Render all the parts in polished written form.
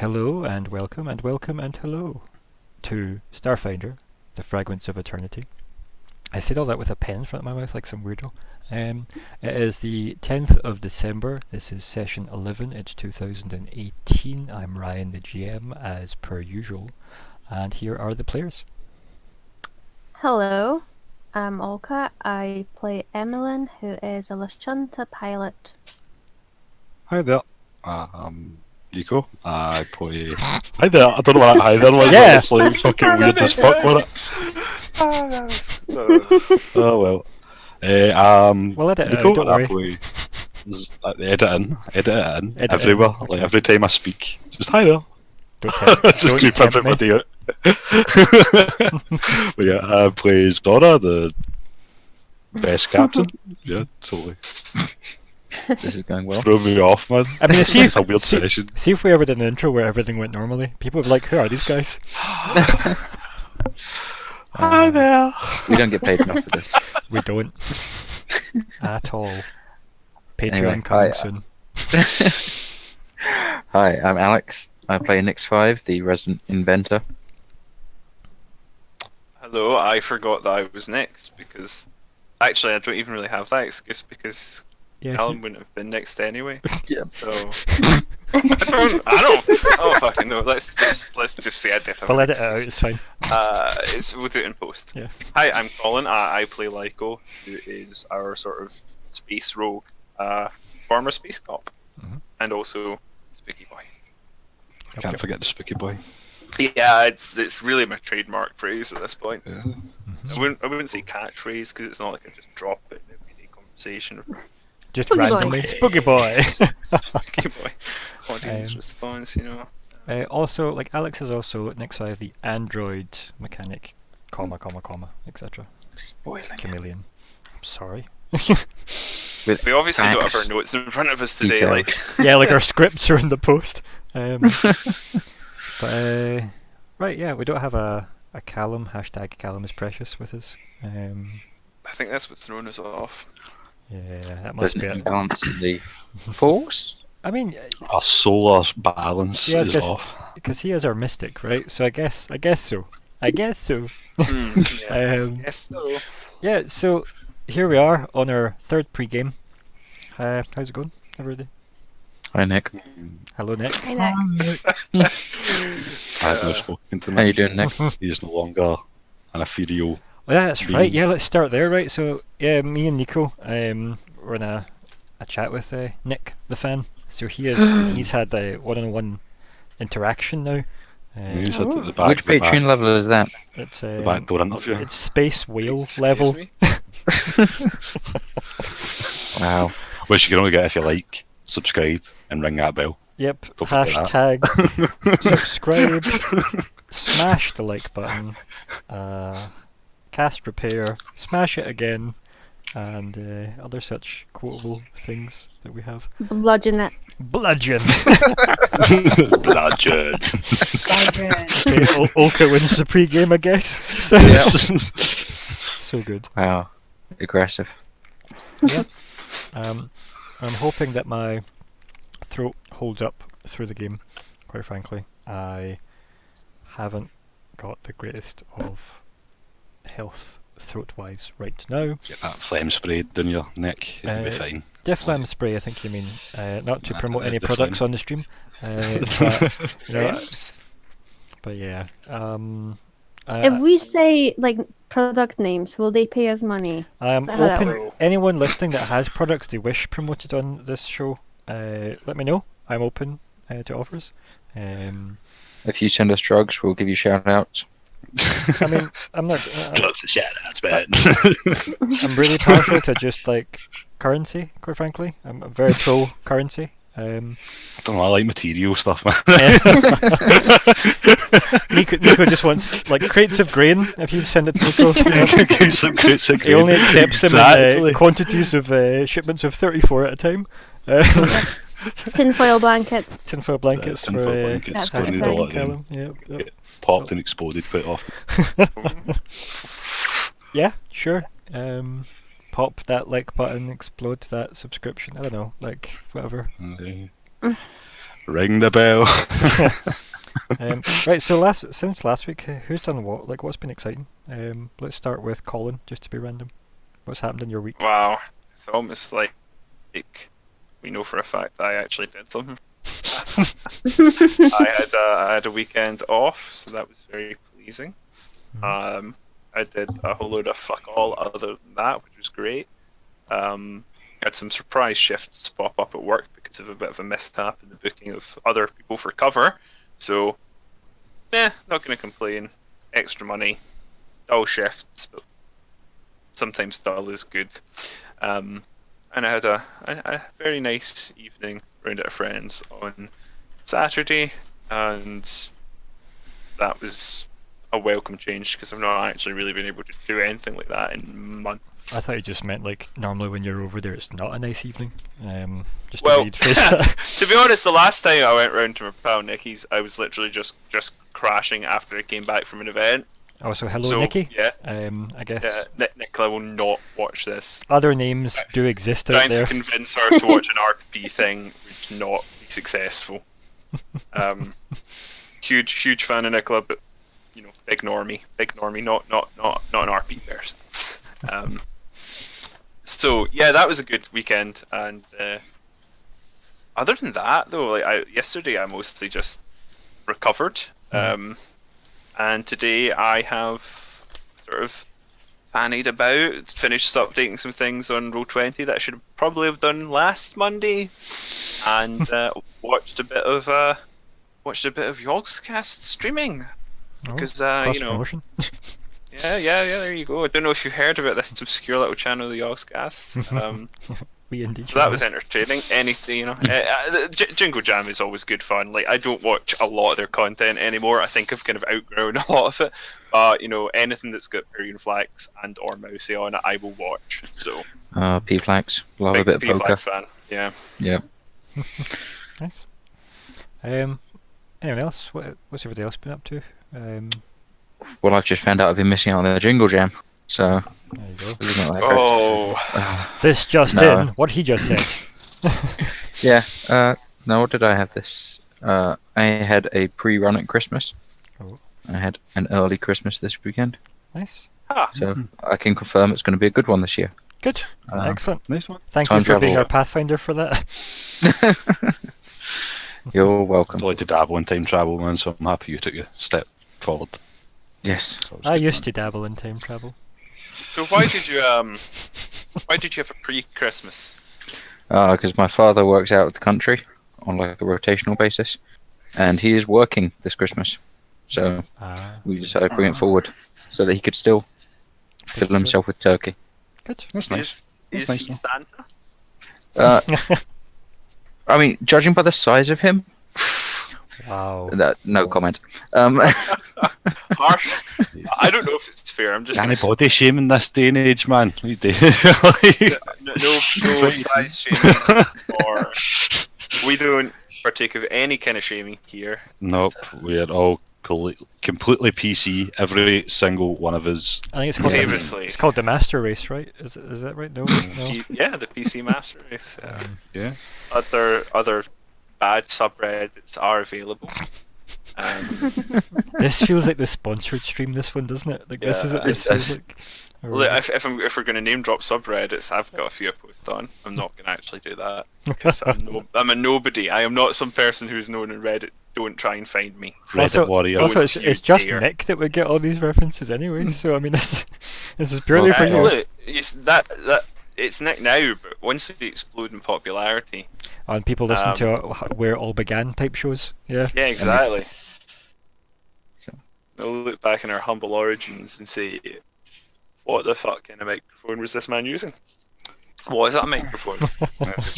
Hello and welcome and welcome and hello to StarFinder, the Fragments of Eternity. I said all that with a pen in front of my mouth like some weirdo. It is the 10th of December. This is session 11. It's 2018. I'm Ryan, the GM, as per usual. And here are the players. Hello, I'm Olka. I play Emmelyn, who is a Lashunta pilot. Hi there. I'm Nico. I play. Hi there. I don't know what hi there was. Yeah. It's like fucking weird as fuck, wasn't it? Oh well. We'll edit it Nico. out, don't I worry. play. Edit it in Edit it everywhere. in. Like every time I speak, just hi there. Don't Just don't keep tempt me. everybody out. But yeah, I play Zora, the best captain. Yeah, totally. This is going well. Throw me off, man. I mean, see, It's a weird session. see if we ever did an intro where everything went normally. People would be like, who are these guys? Hi there. We don't get paid enough for this. We don't. At all. Patreon Anyway, coming hi. soon. Hi, I'm Alex. I play Nix5, the resident inventor. Hello, I forgot that I was next because actually I don't even really have that excuse because Yeah, Calum wouldn't have been next anyway. Yeah. So I don't fucking know. Let's just say I did have we'll an edit it out, excuse. it's fine. We'll do it in post. Yeah. Hi, I'm Colin. I play Lyko, who is our sort of space rogue, former space cop, and also spooky boy. Can't forget the spooky boy. Yeah, it's really my trademark phrase at this point. Yeah. I wouldn't say catchphrase because it's not like I just drop it in everyday conversation. Just Spooky boy. randomly. Spooky boy. Spooky boy. Audience response, you know. Also, like Alex is also Nix5, the android mechanic, etc. Spoiling. Chameleon. Sorry. With We obviously don't have facts. our notes in front of us today. Details. Like, Yeah, like our scripts are in the post. But right, yeah, we don't have a Calum. Hashtag Calum is precious with us. I think that's what's thrown us off. Yeah, that There's must an be it. imbalance in the force. I mean, Our solar balance Yeah, I is guess- off. because he is our mystic, right? So I guess so. I guess so. Yeah. Yes, though. Yeah, so here we are on our third pre-game. How's it going, everybody? Hi, Nick. Hello, Nick. Hi, Nick. I've not spoken to How you Nick. doing, Nick? He is no longer an ethereal. Oh, yeah, that's Being- right. Yeah, let's start there, right? So, yeah, me and Nico, we're in a chat with Nick, the fan. So he's had a one-on-one interaction now. He's at the back. Which the Patreon level is that? It's the back door interview. it's space whale Excuse level. me? Wow. Which you can only get if you like, subscribe, and ring that bell. Yep. Don't forget Hashtag subscribe. Smash the like button. Cast repair. Smash it again. And other such quotable things that we have. Bludgeon it. Bludgeon. Bludgeon. Okay, Olka wins the pre-game, I guess. So, Yeah. so good. Wow. Aggressive. I'm hoping that my throat holds up through the game. Quite frankly, I haven't got the greatest of health throat-wise right now. Get that phlegm sprayed down your neck, it'll be Uh, fine. Diphlegm spray, I think you mean. Not to promote any Diphlegm. products on the stream. But, you know, but yeah. If we say like product names, will they pay us money? I'm Is that how that open. Anyone listening that has products they wish promoted on this show, let me know. I'm open to offers. If you send us drugs, we'll give you shout-outs. I mean, I'm not. Drugs and shout-outs, man. I'm really partial to just like currency. Quite frankly, I'm very pro currency. I don't know, I like material stuff, man. Nico just wants like crates of grain. If you send it to Nico, Some crates of he only grain. accepts them Exactly. in quantities of shipments of 34 at a time. Tinfoil blankets. Tinfoil blankets Tinfoil for blankets, That's don't need a right. lot of them. Calum. Yep. Popped and exploded quite often. Yeah, sure. Pop that like button, explode that subscription. I don't know, like whatever. Ring the bell. Right, so since last week, who's done what? Like, what's been exciting? Let's start with Colin, just to be random. What's happened in your week? Wow, it's almost like we know for a fact that I actually did something. I had a weekend off, so that was very pleasing. I did a whole load of fuck all other than that, which was great. Had some surprise shifts pop up at work because of a bit of a mishap in the booking of other people for cover. So, not going to complain. Extra money, dull shifts, but sometimes dull is good. And I had a very nice evening round at a friend's on Saturday, and that was a welcome change because I've not actually really been able to do anything like that in months. I thought you just meant like normally when you're over there, it's not a nice evening. Just Well, to read face that. to be honest, the last time I went round to my pal Nicky's, I was literally just crashing after I came back from an event. Also, hello, So, Nikki. yeah. I guess Nicola will not watch this. other names do exist out Trying there. to convince her to watch an RP thing would not be successful. Huge fan of Nicola, but big normie, not an RP person. So yeah, that was a good weekend, and other than that, though, yesterday I mostly just recovered, and today I have sort of fannied about, finished updating some things on Roll20 that I should probably have done last Monday, and watched a bit of Yogscast streaming because Cross promotion. Yeah, there you go. I don't know if you've heard about this obscure little channel, the Yogscast. We indeed. So that was entertaining. Anything, Jingle Jam is always good fun. Like, I don't watch a lot of their content anymore. I think I've kind of outgrown a lot of it. But anything that's got Period Flax and or Mousy on it, I will watch. So P-Flax. Love a bit of Big poker. P-Flax fan. Yeah. Yeah. Nice. Anyone else? What's everybody else been up to? Well, I've just found out I've been missing out on the Jingle Jam. So, There you go. it's not that great. Oh, This just No. in, what he just said. Yeah. No, what did I have this? I had a pre-run at Christmas. Oh. I had an early Christmas this weekend. Nice. So I can confirm it's going to be a good one this year. Good. Excellent. Nice one. Thank you time for being travel. our Pathfinder for that. You're welcome. I like to dabble in time travel, man, so I'm happy you took a step forward. Yes. I used to dabble in time travel. so why did you have a pre-Christmas? Because my father works out of the country on like a rotational basis, and he is working this Christmas. So we decided to bring it forward so that he could still fill so. himself with turkey. Good. That's nice. Is That's he nice, Santa? I mean, judging by the size of him, Wow. no comment. Harsh. I don't know if it's fair. I'm just Any gonna body shaming this day and age, man. We do. no size shaming, or we don't partake of any kind of shaming here. Nope, we are all completely PC. Every single one of us. I think it's called, Famously. it's called the Master Race, right? Is that right? No. Yeah, the PC Master Race. Yeah. Other bad subreddits are available. This feels like the sponsored stream. This one, doesn't it? Like this is what this feels like. Well, if we're going to name drop subreddits, I've got a few I post on. I'm not going to actually do that because I'm a nobody. I am not some person who's known in Reddit. Don't try and find me. Reddit warrior. Also, it's Don't you just dare. Nick that would get all these references anyway. So I mean, this is purely for you. Look, it's Nick now, but once we explode in popularity, And people listen to where it all began type shows. Yeah. yeah, exactly. So- They'll look back in our humble origins and say, "What the fuck kind of microphone was this man using? What is that microphone?"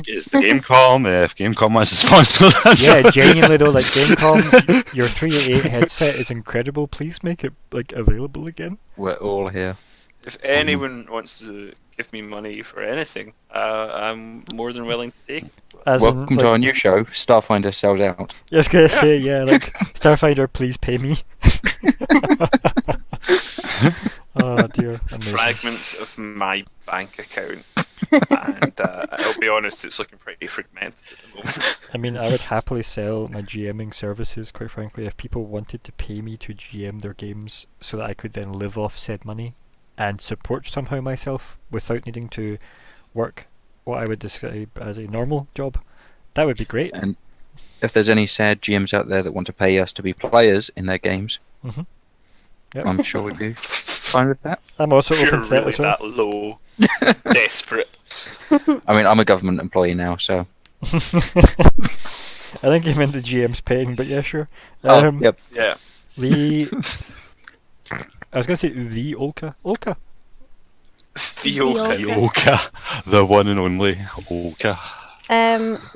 It's the Gamecom. If Gamecom wants to sponsor that. Yeah, genuinely though, like Gamecom, your 388 headset is incredible. Please make it like available again. We're all here. If anyone wants to give me money for anything, I'm more than willing to take. As in, Welcome to our new show, Starfinder Sells Out. I was gonna say, yeah, like StarFinder, please pay me. Oh dear, amazing. Fragments of my bank account. And I'll be honest, it's looking pretty fragmented at the moment. I mean, I would happily sell my GMing services, quite frankly, if people wanted to pay me to GM their games so that I could then live off said money and support somehow myself without needing to work what I would describe as a normal job. That would be great. And if there's any sad GMs out there that want to pay us to be players in their games, Yep. I'm sure we'd be fine with that. I'm also If you're open to that really as well. that low, desperate. I mean, I'm a government employee now, so. I think you meant the GM's paying, but yeah, sure. Yep. Yeah. The I was going to say the Olka. Olka. The Olka. The Olka, the one and only Olka.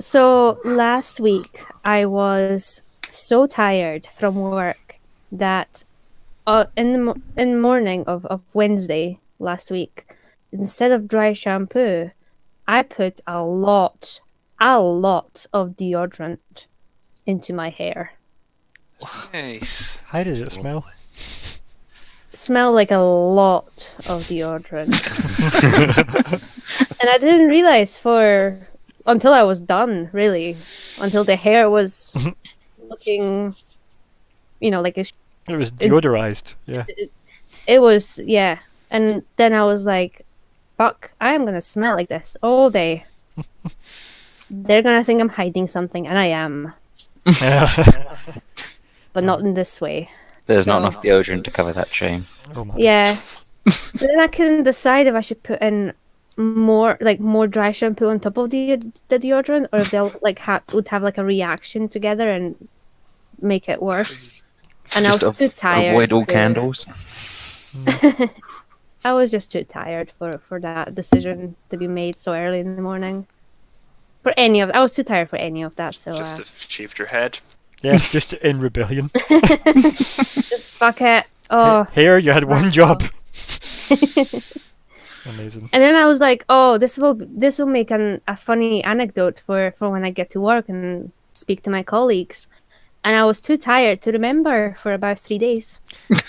So last week I was so tired from work that in the morning of Wednesday last week, instead of dry shampoo, I put a lot of deodorant into my hair. Nice. How did it smell? Smell like a lot of deodorant. And I didn't realize until I was done, really. Until the hair was looking, like It was deodorized. Yeah. it was, yeah. And then I was like, fuck, I am gonna smell like this all day. They're gonna think I'm hiding something, and I am. But not in this way. There's not No. enough deodorant to cover that shame. Oh my. Yeah. So then I couldn't decide if I should put in more dry shampoo on top of the deodorant, or if they'll would have like a reaction together and make it worse. And I Just was too tired. avoid all to- candles. I was just too tired for that decision to be made so early in the morning. I was too tired for any of that. So Just have shaved your head. Yeah, just in rebellion. just fuck it. Oh. Here, you had one job. Amazing. And then I was like, oh, this will make a funny anecdote for when I get to work and speak to my colleagues. And I was too tired to remember for about 3 days.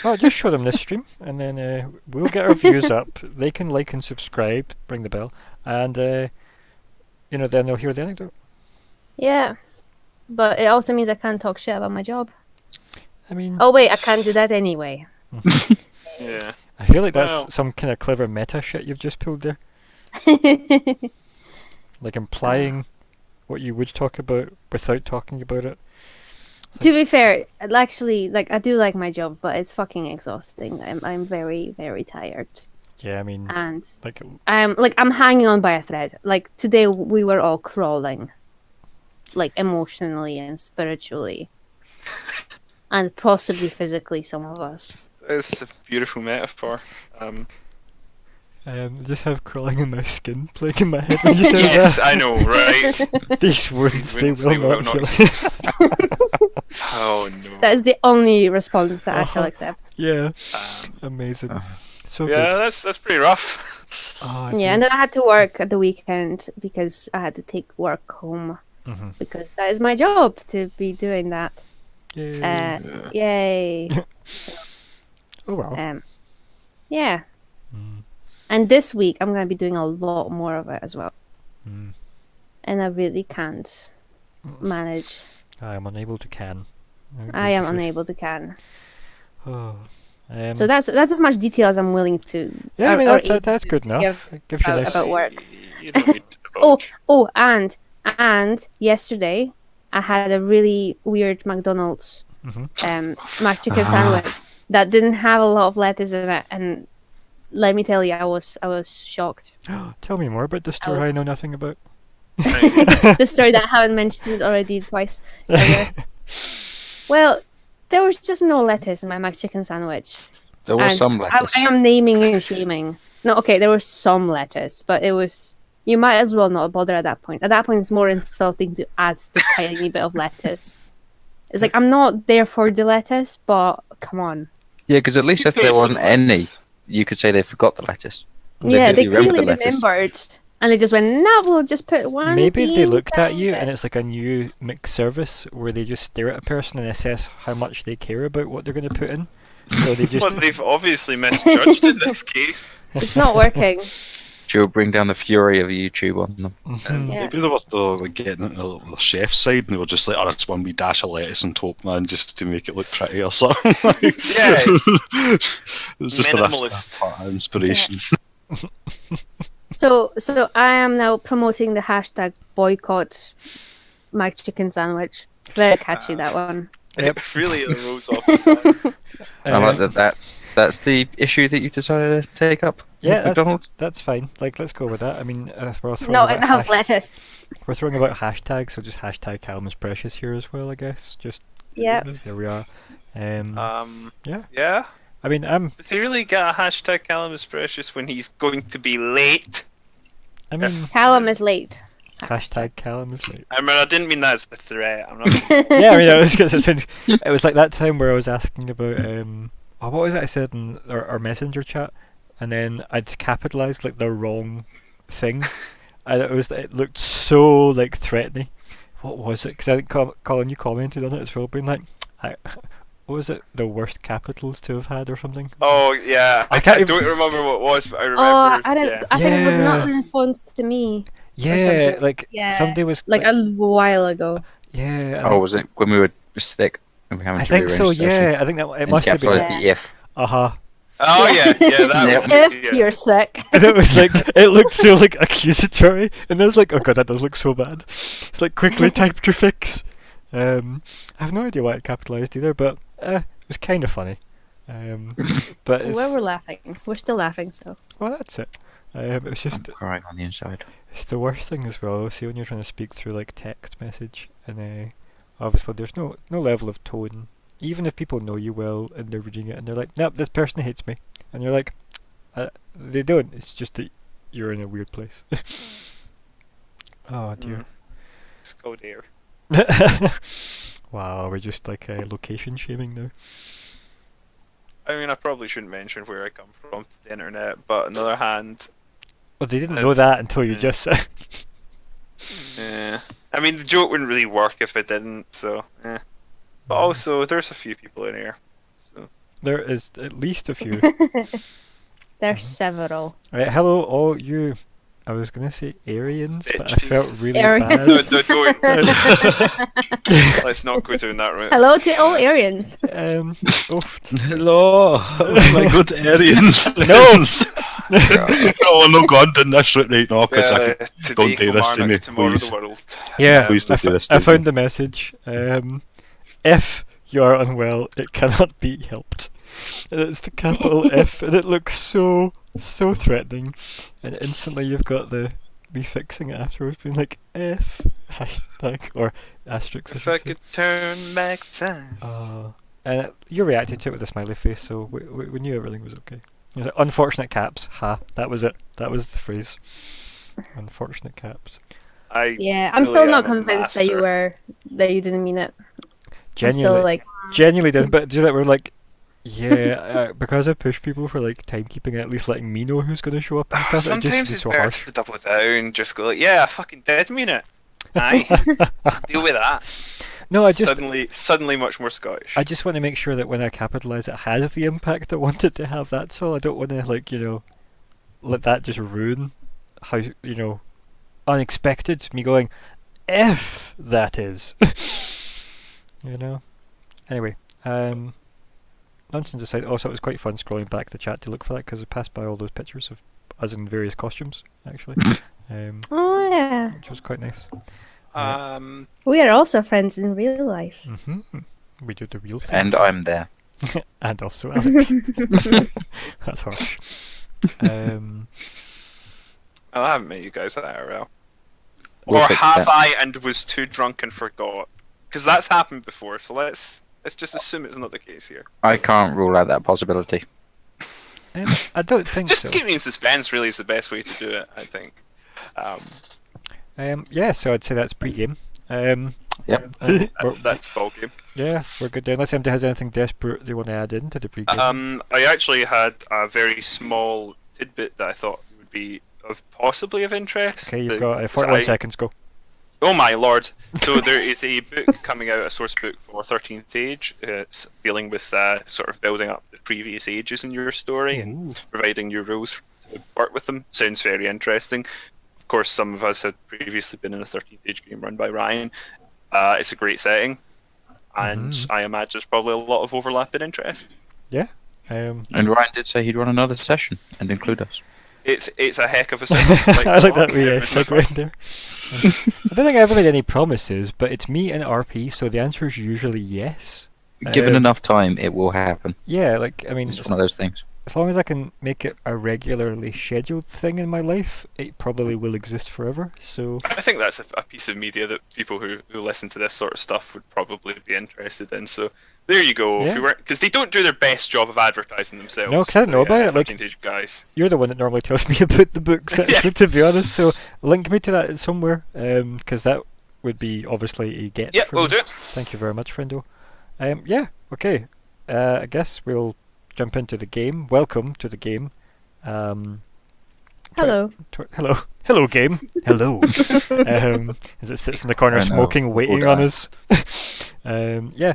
Well, just show them this stream, and then we'll get our views up. They can like and subscribe, ring the bell, and then they'll hear the anecdote. Yeah. But it also means I can't talk shit about my job. I mean, Oh, wait, I can't do that anyway. Yeah. I feel like that's Well- some kind of clever meta shit you've just pulled there. Like implying what you would talk about without talking about it. To be fair, actually, I do like my job, but it's fucking exhausting. I'm very, very tired. Yeah, I mean, And like, I'm hanging on by a thread. Like today we were all crawling. Like emotionally and spiritually. And possibly physically, some of us. It's a beautiful metaphor. just have crawling in my skin, plaguing my head when you say Yes, that. I know, right? These wounds, they wounds, will not heal. Oh no. That is the only response that I shall accept. Yeah, Um, amazing. So yeah, good. that's pretty rough. Oh, Yeah, and then I had to work at the weekend because I had to take work home. Mhm. Because that is my job to be doing that. Yay. Yay. Oh well. Yeah. Mm, And this week I'm going to be doing a lot more of it as well. mm. And I really can't manage. I am unable to can. I am unable to can. Oh. So that's as much detail as I'm willing to. Yeah, I mean or that's good enough. It gives you a nice. about work. You don't need to divulge. Oh, and yesterday I had a really weird McDonald's mac chicken sandwich that didn't have a lot of lettuce in it, and let me tell you, I was shocked. Tell me more about the story I know nothing about. The story that I haven't mentioned already twice. earlier. Well, there was just no lettuce in my mac chicken sandwich. There was And some lettuce. I am naming and shaming. No, okay, there was some lettuce, but it was. You might as well not bother at that point. At that point, it's more insulting to add the tiny bit of lettuce. It's like, I'm not there for the lettuce, but come on. Yeah, because at least if there wasn't any, you could say they forgot the lettuce. Yeah, they clearly clearly remembered. And they just went, no, we'll just put one. Maybe they teeny looked at tiny you bit." and it's like a new mixed service where they just stare at a person and assess how much they care about what they're going to put in. So they just Well, they've obviously misjudged in this case. It's not working. She'll bring down the fury of YouTube on them. Mhm. Yeah. Maybe they were like getting into the chef's side and they were just like, oh, it's one wee dash of lettuce and top, man, just to make it look pretty or something. Yeah, It was just minimalist. a inspiration. So I am now promoting the hashtag boycott my chicken sandwich. It's very catchy, that one. It really rose off the tongue. I like that. That's the issue that you decided to take up. Yeah, with McDonald's. that's fine. Like, let's go with that. I mean, we're throwing Not about enough lettuce. we're throwing about hashtags, so just hashtag Calum is precious here as well, I guess. Just Yep. here we are. Yeah. Yeah. I mean, Does he really get a hashtag Calum is precious when he's going to be late? I mean, Calum is late. hashtag Calum is late. I mean, I didn't mean that as a threat. I'm not. Yeah, I mean, it was like that time where I was asking about what was it I said in our messenger chat, and then I'd capitalized like the wrong thing, and it looked so like threatening. What was it? Because I think Colin, you commented on it as well, being like, what was it? The worst capitals to have had or something? Oh yeah, I I can't don't remember what it was, but I remember. Oh, I don't. Yeah. I think it was not Yeah. in response to me. Yeah, something. like Yeah, somebody was Like a while ago. yeah. Oh, was it when we were sick? And we I think so. Yeah, I think that it must have been. the if. Oh yeah, that was If yeah. you're sick. And it was like, it looked so like accusatory, and I was like, oh god, that does look so bad. It's like, quickly typed your fix. I have no idea why it capitalised either, but it was kind of funny. But it's, We're laughing. We're still laughing, so. well, that's it. It was I'm just, crying on the inside. it's the worst thing as well. See, when you're trying to speak through like text message, and obviously there's no level of tone. Even if people know you well and they're reading it and they're like, nope, this person hates me, and you're like, they don't. It's just that you're in a weird place. Oh dear. Let's go there. Wow, we're just like location shaming now. I mean, I probably shouldn't mention where I come from to the internet, but on the other hand, Well, they didn't know that until you yeah. just said. yeah. I mean, the joke wouldn't really work if it didn't. So, yeah. But also, there's a few people in here. So. There is at least a few. There's several. Right, hello, all you. I was gonna say Aryans, but I Bitches. felt really Aryans. bad. Don't. Let's not go down that route. Hello to all Aryans. Oof. Hello, my good Aryans. No! No, I'm not going down this route right now because I could, today don't do this to Kilmarnock, me, tomorrow please. the world. Yeah, Please don't do this to I me. found the message. If you are unwell, it cannot be helped. And it's the capital F, and it looks so threatening. And instantly you've got the me fixing it afterwards, being like F hashtag or asterisk. If I could turn back time. And you reacted to it with a smiley face, so we knew everything was okay. It was like, unfortunate caps, ha. That was it. That was the phrase. Unfortunate caps. Yeah, I'm still not convinced that you didn't mean it. Genuinely, I'm still like, genuinely did, but do you know that we're like, yeah, because I push people for like timekeeping, at least letting me know who's going to show up and stuff. It Sometimes just is it's so better harsh. to double down, just go like, yeah, I fucking did mean it. Aye, deal with that. No, I just Suddenly much more Scottish. I just want to make sure that when I capitalise, it has the impact I want it to have. That's all. I don't want to let that just ruin how unexpected me going, F that is. Anyway, nonsense aside, also it was quite fun scrolling back the chat to look for that because I passed by all those pictures of us in various costumes actually, oh yeah, which was quite nice. we are also friends in real life. We do the real thing. And I'm there. And also Alex. That's harsh. I haven't met you guys at IRL. We'll Or fix have that. I and was too drunk and forgot? Because that's happened before, so let's just assume it's not the case here. I can't rule out that possibility. I don't think Just so. keep me in suspense really is the best way to do it, I think. Yeah, so I'd say that's pre-game. Yep. That's ball game. Yeah, we're good there. Unless anybody has anything desperate they want to add into the pre-game. I actually had a very small tidbit that I thought would be possibly of interest. Okay, you've got 41 seconds, go. Oh my lord! So there is a book coming out, a source book for 13th Age. It's dealing with sort of building up the previous ages in your story and providing new rules to to work with them. Sounds very interesting. Of course, some of us had previously been in a 13th Age game run by Ryan. It's a great setting, and I imagine there's probably a lot of overlap in interest. Yeah. And Ryan did say he'd run another session and include us. It's a heck of a setting. I like that we segue in there. I don't think I ever made any promises, but it's me and RP, so the answer is usually yes. Given enough time, it will happen. Yeah, like, I mean, It's one of those things. as long as I can make it a regularly scheduled thing in my life, it probably will exist forever. So I think that's a piece of media that people who listen to this sort of stuff would probably be interested in. So there you go. Yeah. Because they don't do their best job of advertising themselves. No, because I didn't know about it. Like, Vintage guys. you're the one that normally tells me about the books, actually, to be honest. So link me to that somewhere, because that would be obviously a get. Yeah, for we'll me. do it. Thank you very much, friendo. Yeah, okay. I guess we'll jump into the game. Welcome to the game. Hello. Hello, game. Hello. As it sits in the corner I know. smoking, waiting on us. Yeah.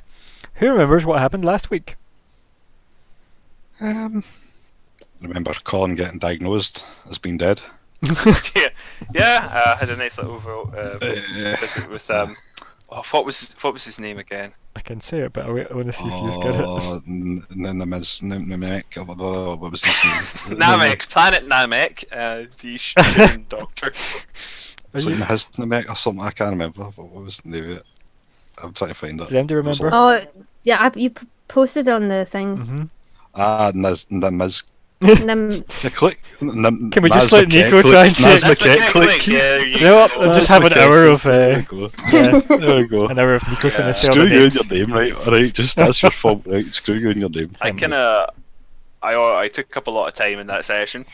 Who remembers what happened last week? Remember Colin getting diagnosed as being dead? Yeah. Had a nice little visit with what was his name again? I can say it, but I want to see if you get it. Namek. What was his name? Namek, Planet Namek, the Shirin Doctor. Something has Namek or something. I can't remember. What was the name of it? I'm trying to find it. Does anybody remember? Oh, yeah, you posted on the thing. Mm-hmm. Namiz. Click. Can we just let Nico try and say it? You know what? I'll just have an hour of There we go. an hour of Nico trying to say all Screw the you and names. your name, right? Alright, just that's your fault, right? Screw you and your name. I took up a lot of time in that session.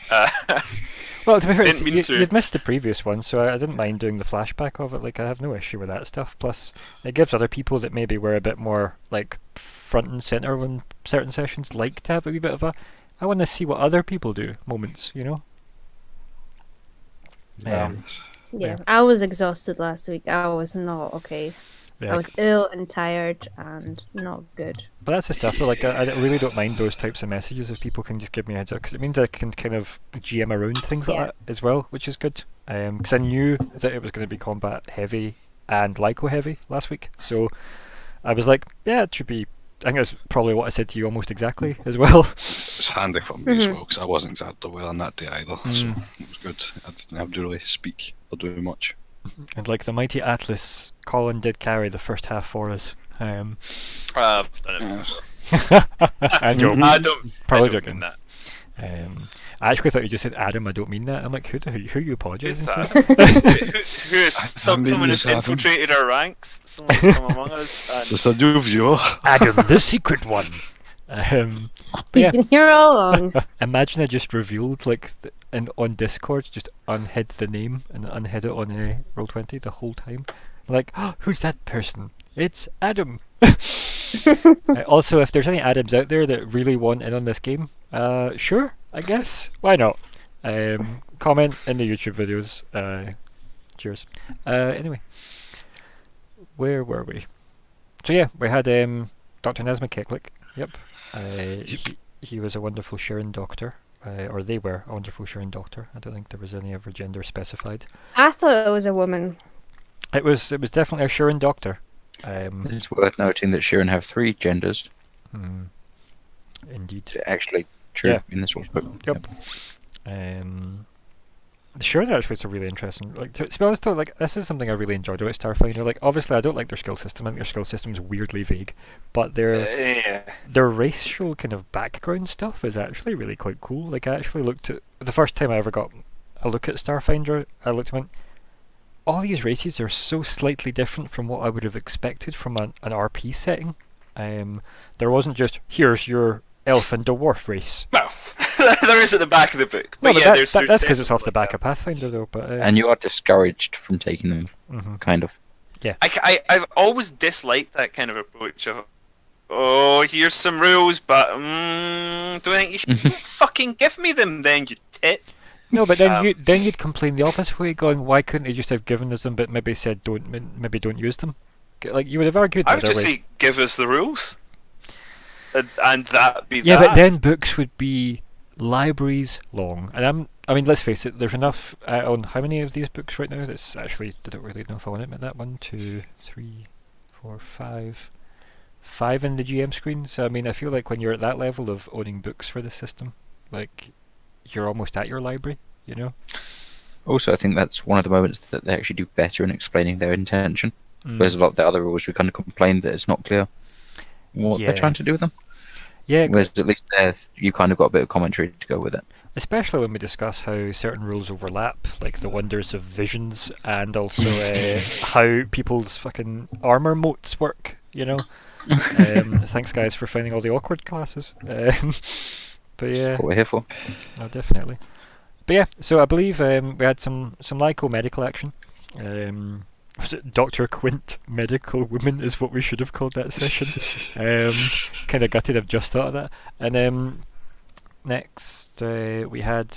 Well, to be fair, Didn't mean to. you'd missed the previous one, so I didn't mind doing the flashback of it. Like, I have no issue with that stuff. Plus, it gives other people that maybe were a bit more like front and center when certain sessions like to have a wee bit of a I want to see what other people do moments, you know? Yeah, I was exhausted last week. I was not okay. Yeah, I was ill and tired and not good. but that's the stuff, though, like, I really don't mind those types of messages if people can just give me a heads up, because it means I can kind of GM around things like that as well, which is good. Because I knew that it was going to be combat heavy and Lyko heavy last week, so I was like, yeah, it should be. I think that's probably what I said to you almost exactly as well. It's handy for me as well because I wasn't exactly well on that day either, so it was good. I didn't have to really speak or do much. And like the mighty Atlas, Colin did carry the first half for us. Yes. I don't. I don't. Probably I don't joking. mean that. I actually thought you just said Adam. I don't mean that. I'm like, who are you apologising It's to? who is someone has infiltrated our ranks? Someone's come among us. Is this a new viewer? Adam, the secret one. But He's yeah, been here all along. imagine I just revealed like and on Discord, just unhid the name and unhid it on Roll20 the whole time. Like, oh, who's that person? It's Adam. Also, if there's any Adams out there that really want in on this game, sure, I guess. Why not? Comment in the YouTube videos. Cheers. Anyway, where were we? So yeah, we had Dr. Nesma Keklik. Yep. He was a wonderful Sharon doctor. Or they were a wonderful Sharon doctor. I don't think there was any other gender specified. I thought it was a woman. It was definitely a Sharon doctor. It's worth noting that Sharon have 3 genders. Indeed. It's actually true in the source book. Yep. Sharon actually is a really interesting. Like to be honest though, like this is something I really enjoyed about StarFinder. Like obviously I don't like their skill system. I think their skill system is weirdly vague, but their racial kind of background stuff is actually really quite cool. Like I actually looked at the first time I ever got a look at StarFinder. I looked and went, all these races are so slightly different from what I would have expected from an RP setting. There wasn't just here's your elf and dwarf race. Well, there is at the back of the book. No, But but there's that's because it's off the back of Pathfinder though. But And you are discouraged from taking them, kind of. yeah, I've always disliked that kind of approach of, oh, here's some rules, but do I think you should fucking give me them then, you tit? no, but then you'd complain the opposite way, going, why couldn't they just have given us them, but maybe said maybe don't use them? Like you would have argued I the would other just way. say, give us the rules. And that be Yeah, that. but then books would be libraries long. And I mean, let's face it, there's enough on how many of these books right now? That's actually, I don't really know if I want to admit that. 1, 2, 3, 4, 5. 5 in the GM screen. So I mean, I feel like when you're at that level of owning books for the system, like, you're almost at your library, you know? Also, I think that's one of the moments that they actually do better in explaining their intention. Mm. Whereas a lot of the other rules, we kind of complain that it's not clear what Yeah. they're trying to do with them. Yeah, Whereas at least there, you kind of got a bit of commentary to go with it. especially when we discuss how certain rules overlap, like the wonders of visions, and also how people's fucking armor motes work, you know? Thanks, guys, for finding all the awkward classes. But yeah, What we're here for. oh, definitely. But yeah, so I believe we had some Lyko medical action. Was it Dr. Quint Medical Woman is what we should have called that session. Kind of gutted I've just thought of that. And next we had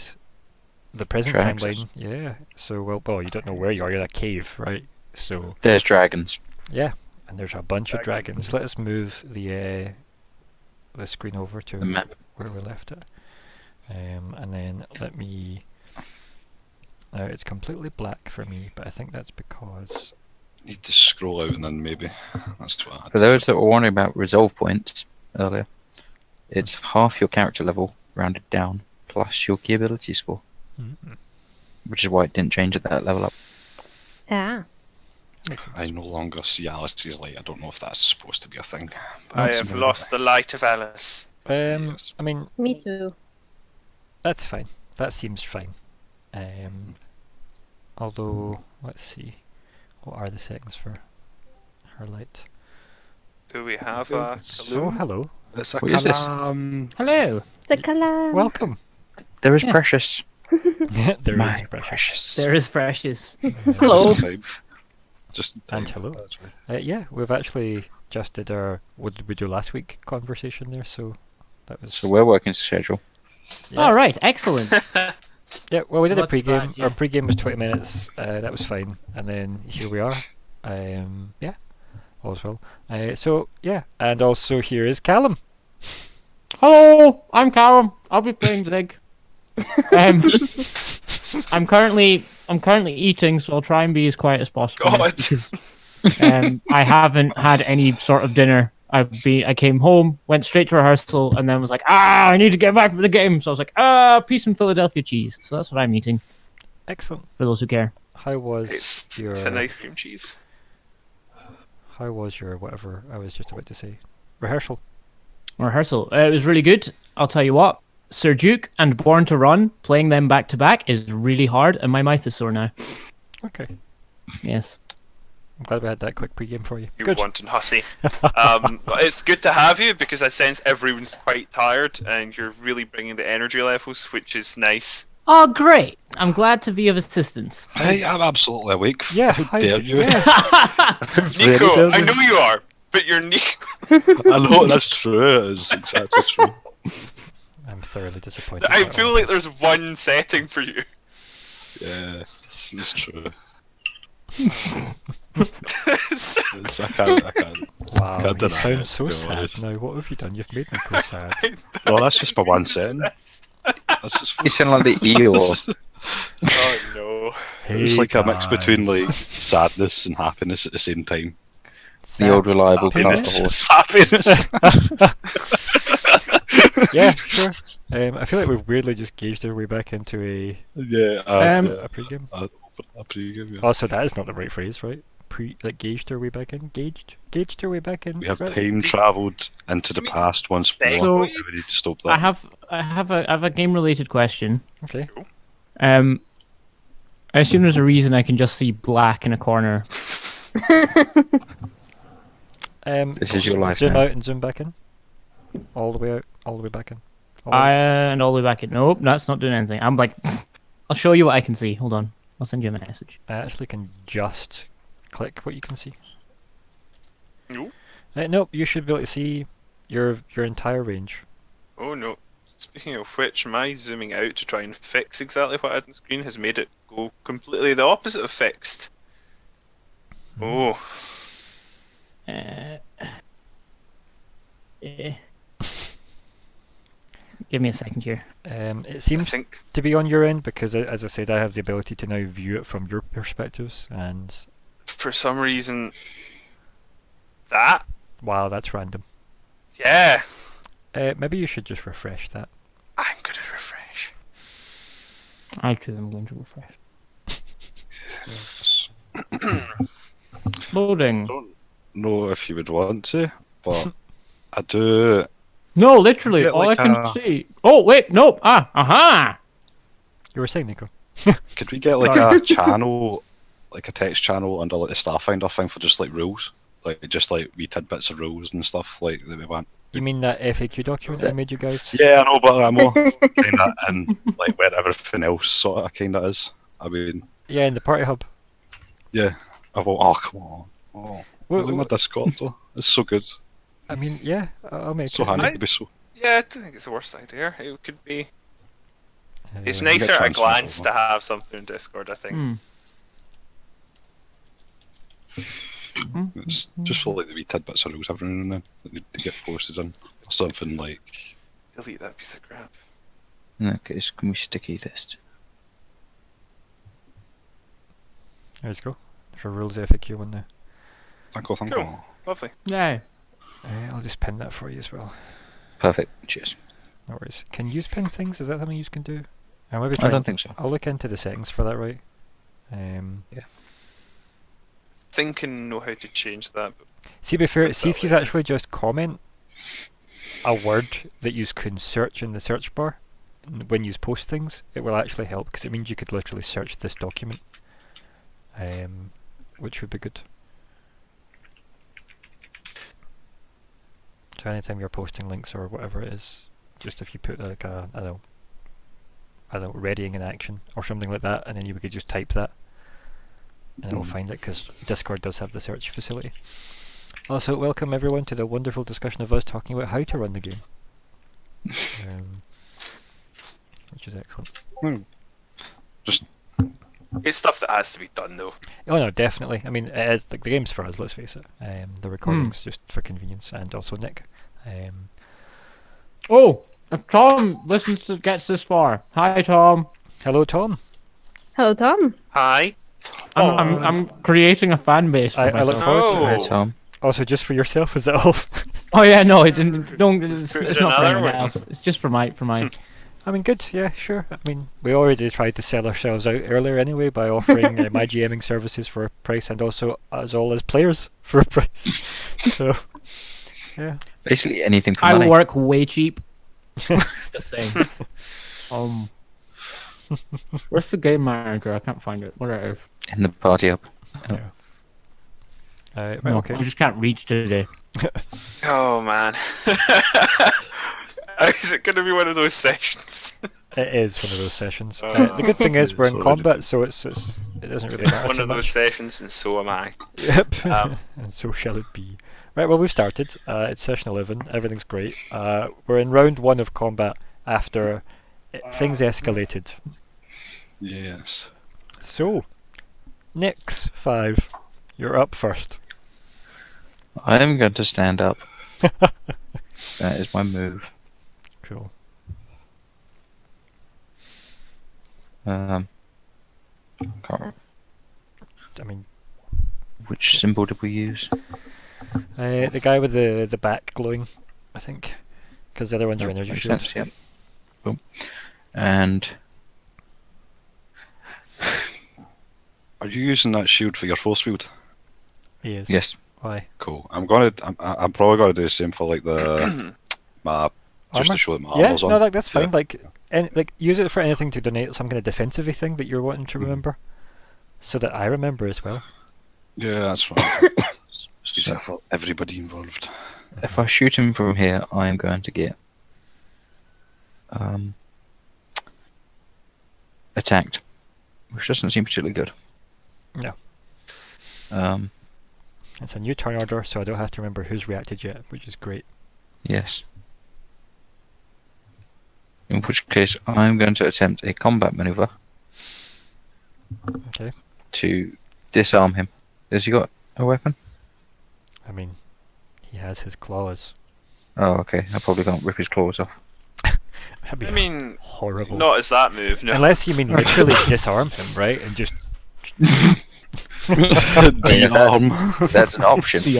the present Drags. timeline. Yeah, so well, you don't know where you are. You're in a cave, right? So There's dragons. yeah, and there's a bunch of dragons. Let us move the screen over to The map. where we left it. And then let me... Now it's completely black for me, but I think that's because... Need to scroll out and then maybe. That's what I had. For those that were wondering about resolve points earlier, it's half your character level rounded down plus your key ability score, which is why it didn't change at that level up. Ah. Makes sense. I no longer see Alice's light. I don't know if that's supposed to be a thing. but I it's have not. lost the light of Alice. Yes. I mean, Me too. that's fine. That seems fine. Although, let's see. What are the settings for her light? Do we have a Oh, Calum? hello. It's a What is this? Calum. Hello. It's a Calum. Welcome. There is Yeah. Precious. There My is precious. Precious. There is Precious. Just Hello. in time. Just in And time, hello. actually. Yeah, we've actually just did our what did we do last week conversation there, so that was So we're working schedule. yeah. All right. Excellent. Yeah, well, we did a Not pre-game. bad, yeah. Our pre-game was 20 minutes. That was fine, and then here we are. Yeah, all's well. So yeah, and also here is Calum. Hello. I'm Calum. I'll be playing Zigg. I'm currently eating, so I'll try and be as quiet as possible. God. I haven't had any sort of dinner. I came home, went straight to rehearsal, and then was like, I need to get back to the game. So I was like, piece of Philadelphia cheese. So that's what I'm eating, Excellent. for those who care. How was It's an ice cream cheese. How was your whatever I was just about to say? Rehearsal. Rehearsal. It was really good. I'll tell you what. Sir Duke and Born to Run, playing them back to back is really hard, and my mouth is sore now. Okay. Yes. I'm glad we had that quick pre-game for you. You Good. wanton hussy. But it's good to have you because I sense everyone's quite tired and you're really bringing the energy levels, which is nice. Oh, great. I'm glad to be of assistance. Hey, I'm absolutely awake. Yeah, How dare you? Yeah. Very Nico, I deserving. know you are, but you're Nico. I know that's true. It's exactly true. I'm thoroughly disappointed. I by feel all like this. there's one setting for you. Yeah, it's true. So- I can't. Wow, can't you deny sound it, so to be sad honest. now. What have you done? You've made me go sad. No, that's just my one setting. That's just. You sound like the Eeyore. Oh no. It's like a mix between guys. like sadness and happiness at the same time. The old reliable Happiness. Clark horse. Yeah, sure. I feel like we've weirdly just gauged our way back into a Yeah. a pre-game. A pre-game, yeah. Oh, so that is not the right phrase, right? Gauged our way back in. Gauged our way back in. We have right? time travelled into the past once more. So- we need to stop that. I have a game related question. Okay. I assume there's a reason I can just see black in a corner. This is your life Zoom now. out and zoom back in. All the way out. All the way back in. And all the way back in. Nope, that's not doing anything. I'm like, I'll show you what I can see. Hold on. I'll send you a message. I actually can just click what you can see. No. Nope, you should be able to see your entire range. Oh no. Speaking of which, my zooming out to try and fix exactly what I had on screen has made it go completely the opposite of fixed. Oh. Give Give me a second here. It I seems think to be on your end because, as I said, I have the ability to now view it from your perspectives, and for some reason that. wow, that's random. Yeah. Maybe you should just refresh that. I'm gonna refresh. Actually, I'm going to refresh. Yes. Loading. Don't know if you would want to, but I do. No, literally, Yeah, all like I can a- see. Oh, wait, no. Aha! You were saying, Nico? Could we get like a channel, like a text channel under like the StarFinder thing for just like rules, like just like wee tidbits of rules and stuff like that we want. You mean that FAQ document I made you guys? Yeah, I know, but I'm more kind of in like where everything else sort of kind of is. I mean, Yeah, in the party hub. yeah. Oh, come on. Oh, Well, look at my Discord though. It's so good. I mean, yeah, I'll make So it. handy I- to be so. Yeah, I don't think it's the worst idea. It could be. It's Um, nicer at a transfer glance over. to have something in Discord, I think. It's just for like the wee tidbits of rules every now and then that need to get posted in. Or something like, Delete that piece of crap. In that case, can we sticky this? Let's go. There's a rules FAQ one now. thank you. Cool. Lovely. Yeah. I'll just pin that for you as well. Perfect. Cheers. No worries. Can you pin things? Is that something you can do? I'll maybe I try. don't think so. I'll look into the settings for that, right? Think and know how to change that. But See, be fair, That's see if that you way. actually just comment a word that you can search in the search bar when you post things, it will actually help because it means you could literally search this document, which would be good. So anytime you're posting links or whatever it is, just if you put like a, I don't know, readying in action or something like that, and then you could just type that, and it'll find it because Discord does have the search facility. Also, welcome everyone to the wonderful discussion of us talking about how to run the game, which is excellent. it's stuff that has to be done, though. Oh no, definitely. I mean, it is like the game's for us. Let's face it. The recording's just for convenience, and also Nick. Oh, if Tom gets this far. Hi, Tom. Hello, Tom. Hello, Tom. Hi. I'm creating a fan base for I look myself. forward to Oh. Hi, Tom. Also, just for yourself, is that all? Oh yeah, no, it didn't. Don't. It's There's not for another anyone one. else. It's just for mine. I mean, good. Yeah, sure. I mean, we already tried to sell ourselves out earlier anyway by offering my GMing services for a price, and also us all as players for a price. So, yeah. Basically anything for I money. work way cheap. Just saying. Where's the game manager? I can't find it. Where it is? In the party up. Right, No, okay. I just can't reach today. Oh, man. Is it going to be one of those sessions? It is one of those sessions. The good thing is we're in Sorry. combat, so it doesn't really It's matter one too of those much. sessions, and so am I. Yep. Um, And so shall it be. Right, well, we've started. It's session 11. Everything's great. We're in round 1 of combat after things escalated. yes. So, Nyx 5, you're up first. I am going to stand up. That is my move. Cool. Can't remember. I mean, Which symbol did we use? the guy with the back glowing, I think. Because the other ones are energy Makes shields. sense, yep. Boom. And Are you using that shield for your force field? He is. yes, Why? Cool. I'm probably gonna do the same for like the map, just Armor? to show that my Yeah, armor's on. no, that's fine. Yeah. Like, use it for anything to donate some kind of defensive thing that you're wanting to remember, so that I remember as well. Yeah, that's fine. Use that for everybody involved. if I shoot him from here, I am going to get attacked, which doesn't seem particularly good. No. It's a new turn order, so I don't have to remember who's reacted yet, which is great. Yes. In which case, I'm going to attempt a combat maneuver Okay. to disarm him. Has he got a weapon? I mean, he has his claws. Oh, okay. I probably can't rip his claws off. That'd be I mean, horrible. not as that move, no. Unless you mean literally disarm him, right? And just D-arm. That's an option. The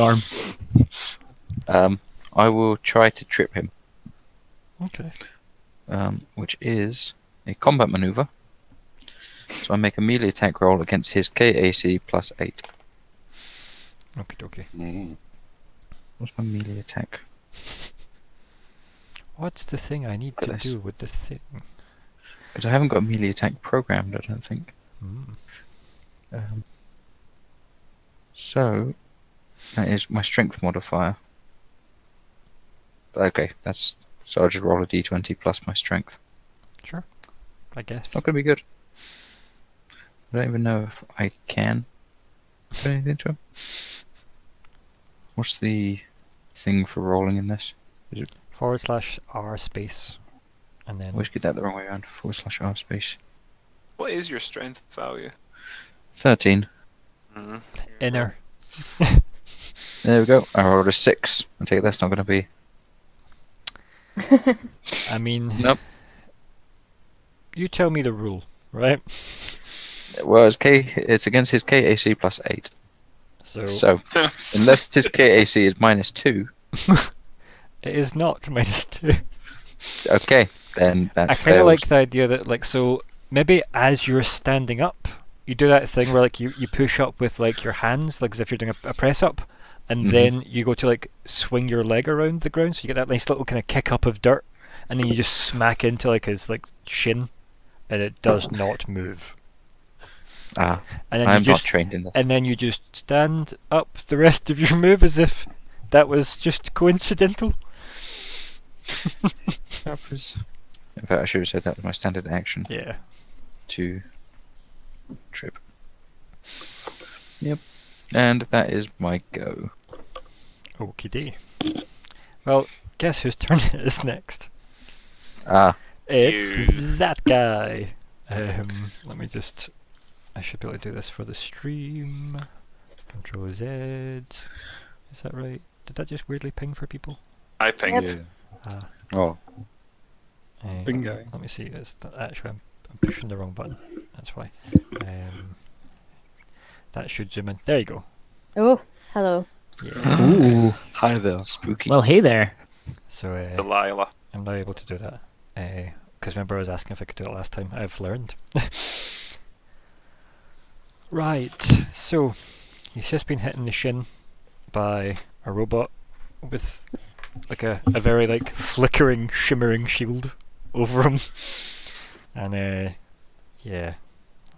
arm. I will try to trip him, okay. which is a combat maneuver. So I make a melee attack roll against his KAC plus 8. Okie dokie. Mm. What's my melee attack? What's the thing I need Look to at this. do with the thing? Because I haven't got a melee attack programmed, I don't think. Mm. So that is my strength modifier. Okay, so I'll just roll a d20 plus my strength. Sure. I guess. It's not going to be good. I don't even know if I can put anything to him. What's the thing for rolling in this? /R space. And I then always get that the wrong way around. /R space. What is your strength value? 13. Mm. inner. There we go. I rolled a 6. I take that's not going to be. I mean, Nope. you tell me the rule, right? Well, it's against his KAC plus 8. So unless his KAC is -2, it is not -2. okay, then that I kind of fails. like the idea that, like, so maybe as you're standing up, you do that thing where, like, you push up with, like, your hands, like as if you're doing a press up, and Mhm. then you go to, like, swing your leg around the ground, so you get that nice little kind of kick up of dirt, and then you just smack into, like, his, like, shin, and it does not move. Ah, And then I'm you not just trained in this. and then you just stand up the rest of your move as if that was just coincidental. That was. In fact, I should have said that was my standard action Yeah. to trip. Yep, and that is my go. Okie dokie. Well, guess whose turn it is next? Ah, It's You. that guy. Let me just. I should be able to do this for the stream. Control Z. Is that right? Did that just weirdly ping for people? I pinged. Yeah. Ah. Oh, Uh, Bingo. Let me see. Actually, I'm pushing the wrong button. That's why. That should zoom in. There you go. Oh, hello. Yeah. Ooh. hi there. spooky. Well, hey there. So Delilah. I'm now able to do that. Because remember I was asking if I could do it last time. I've learned. Right. So he's just been hit in the shin by a robot with like a very like flickering, shimmering shield over him. And yeah.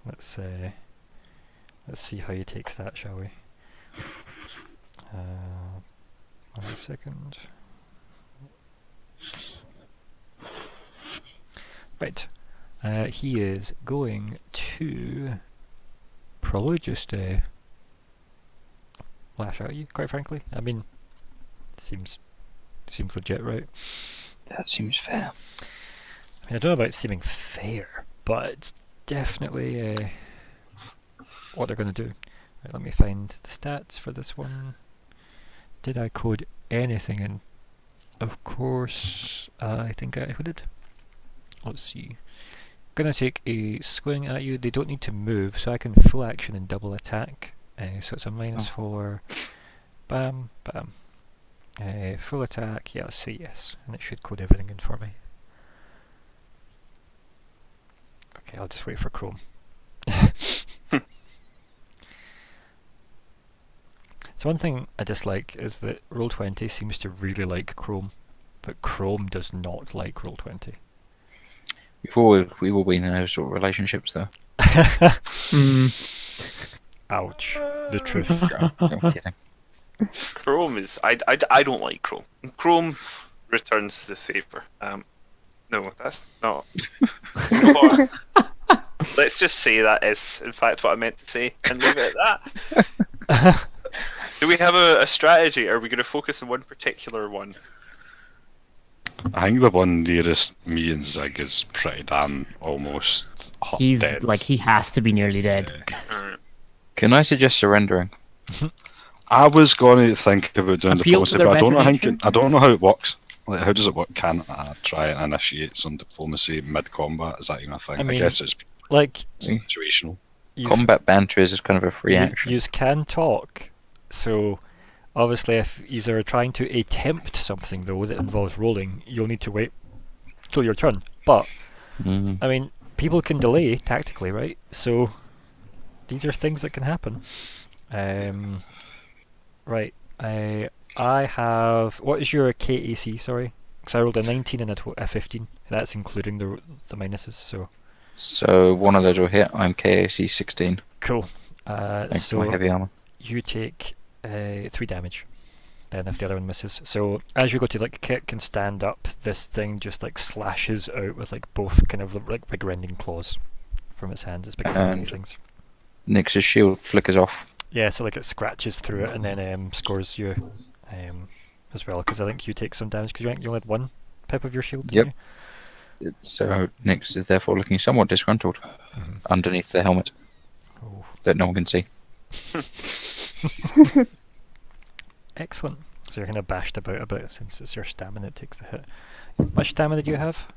Let's see how he takes that, shall we? 1 second. Right. He is going to probably just lash out at you, quite frankly. I mean, seems legit, right? That seems fair. I mean, I don't know about seeming fair, but it's definitely what they're going to do. Right, let me find the stats for this one. Did I code anything in? Of course, I think I did. Let's see. Gonna take a swing at you. They don't need to move, so I can full action and double attack. So it's a -4. Bam, bam. Full attack. Yeah, let's say yes, and it should code everything in for me. Okay, I'll just wait for Chrome. So one thing I dislike is that Roll20 seems to really like Chrome, but Chrome does not like Roll20. We've all been in those sort of relationships, though. Ouch. The truth. I'm kidding. Chrome is. I don't like Chrome. Chrome returns the favour. No, that's not. Or, let's just say that is, in fact, what I meant to say, and leave it at that. Do we have a strategy? Are we going to focus on one particular one? I think the one nearest me and Zigg is pretty damn almost He's dead. like, he has to be nearly dead. Can I suggest surrendering? I was going to think about doing Appeal to diplomacy, their but I don't know better nature? I don't know how it works. Like, how does it work? Can I try and initiate some diplomacy mid-combat? Is that even a thing? I mean, guess it's like situational. Combat banter is kind of a free action. You can talk, so obviously if you are trying to attempt something though that involves rolling, you'll need to wait till your turn. But I mean, people can delay tactically, right? So these are things that can happen. Right. I have. What is your KAC? Sorry, because I rolled a 19 and a 15. That's including the minuses. So one of those will hit. I'm KAC 16. Cool. Thanks So to my heavy armor. you take 3 damage. Then if the other one misses. So as you go to like kick and stand up, this thing just like slashes out with like both kind of like big rending claws from its hands. It's big tiny things. Nix's shield flickers off. Yeah, so like it scratches through it and then scores you as well, because I think you take some damage because you only had 1 pip of your shield. Yep. So Nix is therefore looking somewhat disgruntled underneath the helmet that no one can see. Excellent. So you're kind of bashed about a bit since it's your stamina that takes the hit. Much stamina do you have?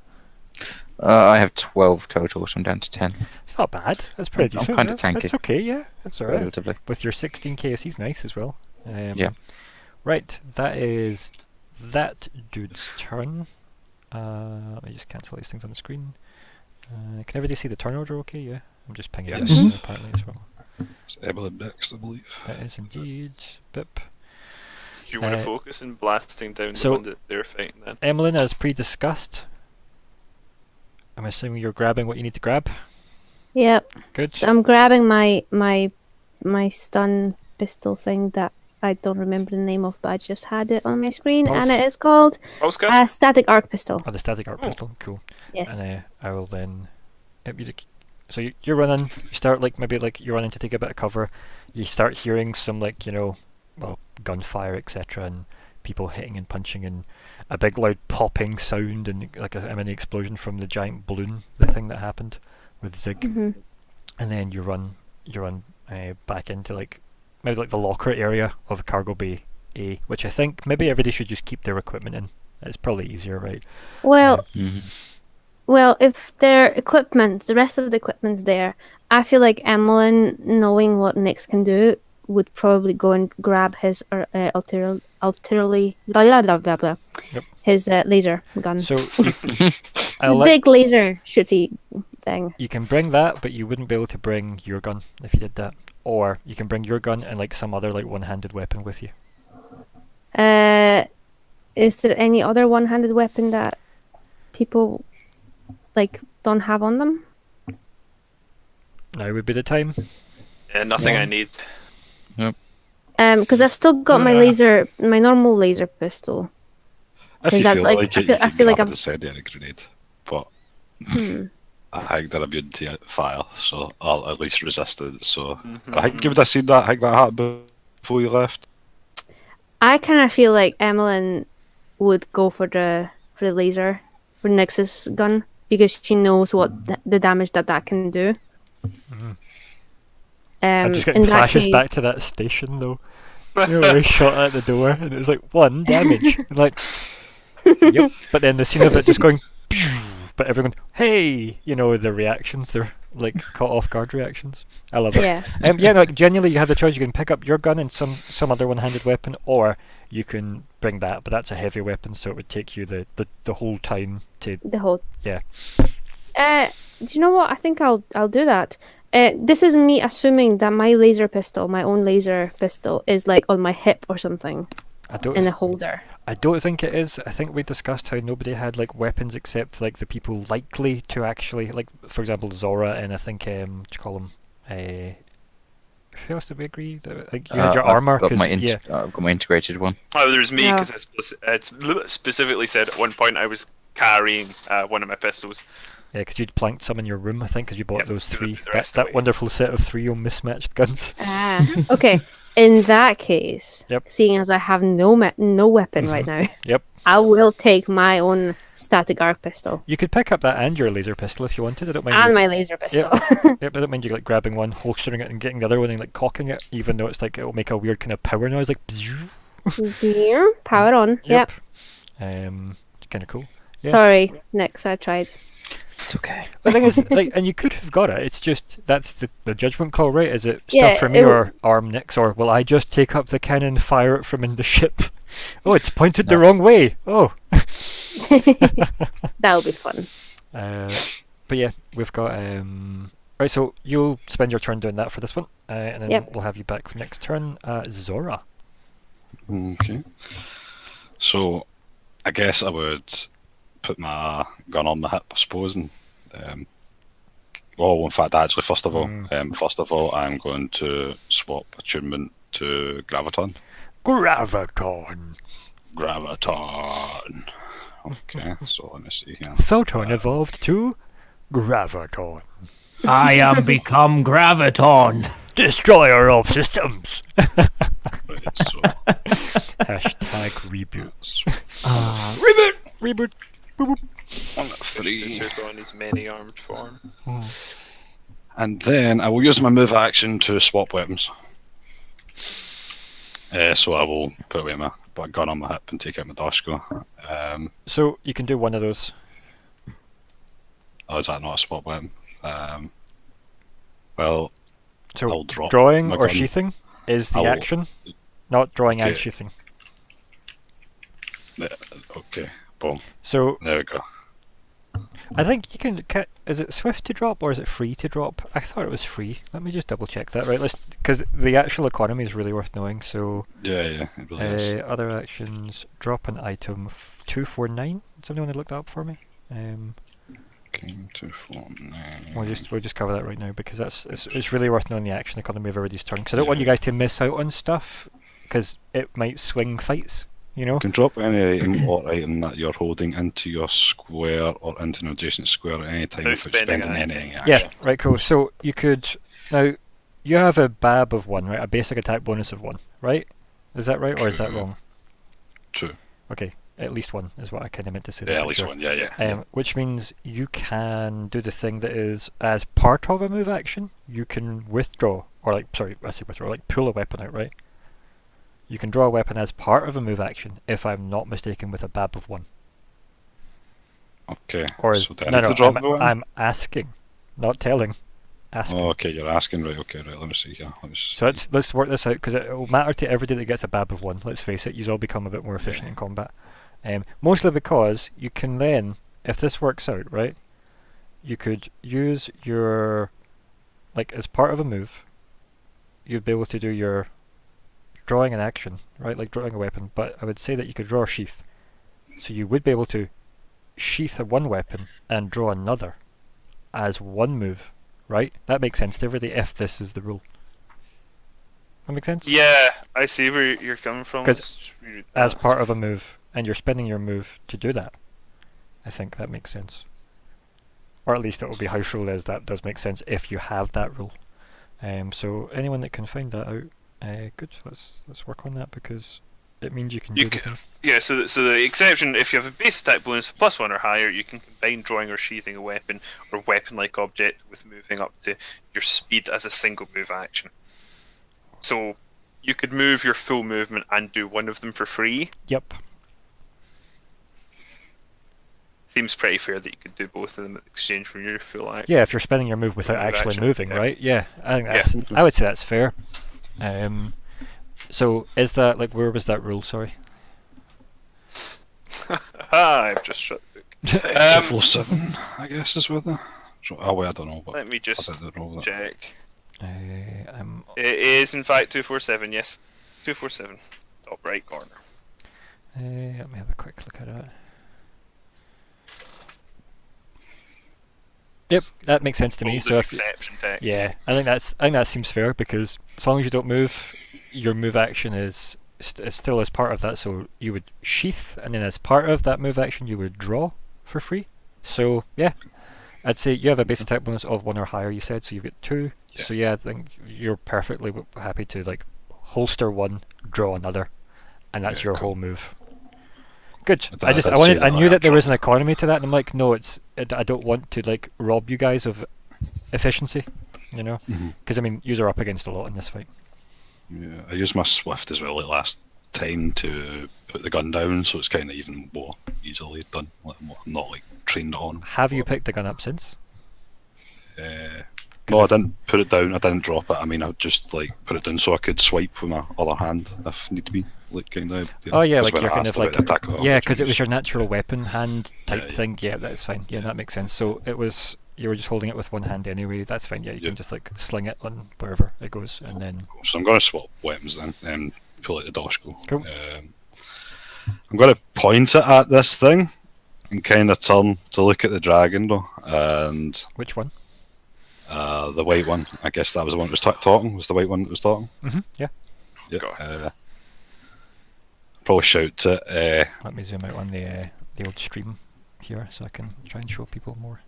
I have 12 total, so I'm down to 10. It's not bad. That's pretty decent. I'm kind of tanky. That's okay, yeah. That's alright. Relatively. With your 16 KSC's nice as well. Yeah. Right, that is that dude's turn. Let me just cancel these things on the screen. Can everybody see the turn order okay? Yeah. I'm just pinging it apparently as well. It's Emmelyn next, I believe. It is indeed. Bip. Do you want to focus on blasting down so the one that they're fighting then? Emmelyn, as pre-discussed, I'm assuming you're grabbing what you need to grab. Yep. Good. So I'm grabbing my stun pistol thing that I don't remember the name of, but I just had it on my screen, and it is called a static arc pistol. Oh, the static arc pistol. Cool. Yes. And I will then. So you're running. You start maybe you're running to take a bit of cover. You start hearing some gunfire, etc., and people hitting and punching, and a big loud popping sound, and like a mini explosion from the giant balloon, the thing that happened with Zigg. And then you run back into maybe the locker area of cargo bay A, which I think maybe everybody should just keep their equipment in. It's probably easier, right? Well, well, if their equipment, the rest of the equipment's there, I feel like Emmelyn, knowing what Nix can do, would probably go and grab his ulteriorly blah blah blah blah. Yep. His laser gun. So big laser shooty thing. You can bring that, but you wouldn't be able to bring your gun if you did that. Or you can bring your gun and some other one-handed weapon with you. Is there any other one-handed weapon that people don't have on them? Now would be the time. Yeah, nothing I need. Yep. Because I've still got my normal laser pistol. If you feel like it, I feel like I'm I'm incendiary grenade, but I think they're immune to fire, so I'll at least resist it. So I think you would have seen that. I think that happened before you left. I kind of feel like Emmelyn would go for the laser, for Nix's gun, because she knows what the damage that can do. I'm just getting flashes back to that station though. Where I shot at the door and it was 1 damage. And yep. But then the scene of it just going, but everyone, hey, the reactions, they're caught off guard reactions. I love it. Yeah. Genuinely, you have the choice. You can pick up your gun and some other one-handed weapon, or you can bring that. But that's a heavy weapon, so it would take you the whole time to. The whole. Yeah. Do you know what? I think I'll do that. This is me assuming that my laser pistol, my own laser pistol, is on my hip or something. In a holder. I don't think it is. I think we discussed how nobody had weapons except the people likely to actually for example Zora, and I think what do you call him? Who else did we agree that you had your armor? I've got my integrated one. Oh, there's me because it specifically said at one point I was carrying one of my pistols. Yeah, because you'd planked some in your room, I think, because you bought those 3. That wonderful set of 3 mismatched guns. Okay. In that case, yep. Seeing as I have no weapon right now, yep. I will take my own static arc pistol. You could pick up that and your laser pistol if you wanted. I don't mind. And my laser pistol. Yep, I don't mind you grabbing one, holstering it, and getting the other one and cocking it, even though it's it'll make a weird kind of power noise, Power on. Yep. It's kind of cool. Yeah. Sorry, Nix, I tried. It's okay. The thing is, like, and you could have got it. It's just that's the judgment call, right? Is it Yeah, stuff for me or arm Nix, or will I just take up the cannon, fire it from in the ship? Oh, it's pointed the wrong way. Oh. That'll be fun. But yeah, we've got right. So you'll spend your turn doing that for this one, and then Yep. we'll have you back for next turn. Zora. Okay. So, I guess I would put my gun on my hip, I suppose, and well, in fact, actually, first of all, I'm going to swap attunement to Graviton. Graviton. Graviton. Okay, so let me see here. Photon evolved to Graviton. I am become Graviton. Destroyer of systems. Right, so Hashtag reboot. that's Reboot. Boop, boop. 3. Took on his many armed form. And then I will use my move action to swap weapons. So I will put away my gun on my hip and take out my Dashko. So you can do one of those. Oh, is that not a swap weapon? Well, So I'll drop drawing my or gun. sheathing is the I'll- action, not drawing and Okay. sheathing. Okay, boom. So There we go. I think you can. Is it swift to drop or is it free to drop? I thought it was free. Let me just double check that. Right, because the actual economy is really worth knowing. So Yeah, it really is. other actions: drop an item 249. Somebody want to look that up for me? Okay, 2, 4, 9. We'll just cover that right now because it's really worth knowing the action economy of everybody's turn. Because I don't want you guys to miss out on stuff because it might swing fights. You know. You can drop any item or item that you're holding into your square or into an adjacent square at any time Without without spending spending an any action. Yeah, right, cool. So you could now you have a BAB of 1, right? A basic attack bonus of 1, right? Is that right or is that True. wrong? True. Okay, at least 1 is what I kind of meant to say. Yeah, there, at least sure. one. Yeah. Which means you can do the thing that is as part of a move action. You can withdraw, or like, sorry, I say withdraw, like pull a weapon out, right? You can draw a weapon as part of a move action, if I'm not mistaken, with a BAB of 1. Okay. Or is so then no, to no, drop the weapon? I'm asking, not telling. Asking. Oh, okay, you're asking, right? Okay, right. Let me see here. So let's work this out because it will matter to everybody that gets a BAB of 1. Let's face it, you all become a bit more efficient in combat. Mostly because you can then, if this works out, right, you could use your, like as part of a move, you'd be able to do your drawing an action, right, like drawing a weapon, but I would say that you could draw a sheath. So you would be able to sheath one weapon and draw another as one move, right? That makes sense to everybody if this is the rule. That make sense? Yeah, I see where you're coming from. 'Cause Let's just read As that. part of a move, and you're spending your move to do that. I think that makes sense. Or at least it will be house rule is that does make sense if you have that rule. So anyone that can find that out, good. Let's work on that because it means you can You do the can- thing. Yeah, so the exception, if you have a base attack bonus of +1 or higher, you can combine drawing or sheathing a weapon or weapon-like object with moving up to your speed as a single move action. So you could move your full movement and do one of them for free. Yep. Seems pretty fair that you could do both of them in exchange for your full action. Yeah, if you're spending your move without Move actually action, moving, yeah. right? Yeah, I think that's. I would say that's fair. So is that like where was that rule? Sorry. I've just shut the book. 247, I guess, is where the. Oh, wait, I don't know. But Let me just I don't know that. check. I'm It is in fact 247. Yes, 247. Top right corner. let me have a quick look at it. Yep, that makes sense to me. Bold So if exception text. yeah, I think that seems fair because as long as you don't move, your move action is still as part of that. So you would sheath, and then as part of that move action, you would draw for free. So yeah, I'd say you have a base attack bonus of 1 or higher. You said so. You've got 2. Yeah. So yeah, I think you're perfectly happy to like holster 1, draw another, and that's Yeah, your cool. whole move. Good. I I did say I that knew that there actually. was an economy to that, and I'm like, no, I don't want to like rob you guys of efficiency, you know, Mhm. because I mean, yous are up against a lot in this fight. Yeah, I used my Swift as well, like last time to put the gun down, so it's kind of even more easily done. Like, I'm not like trained on. Have you picked the gun up since? No, I didn't put it down. I didn't drop it. I mean, I just like put it down so I could swipe with my other hand if need to be. Like kind of. Oh yeah, 'cause like when you're I kind asked of like about attack yeah, because it was opportunities. your natural weapon hand type Yeah. thing. Yeah, that's fine. Yeah, that makes sense. So it was you were just holding it with one hand anyway. That's fine. Yeah, you can just like sling it on wherever it goes, and then So I'm going to swap weapons then and pull out the Doshko. Cool. I'm going to point it at this thing and kind of turn to look at the dragon though, and which one? the white one. I guess that was the one that was talking. Was the white one that was talking? Yeah. Yeah. God. Probably shout to Let me zoom out on the old stream here so I can try and show people more.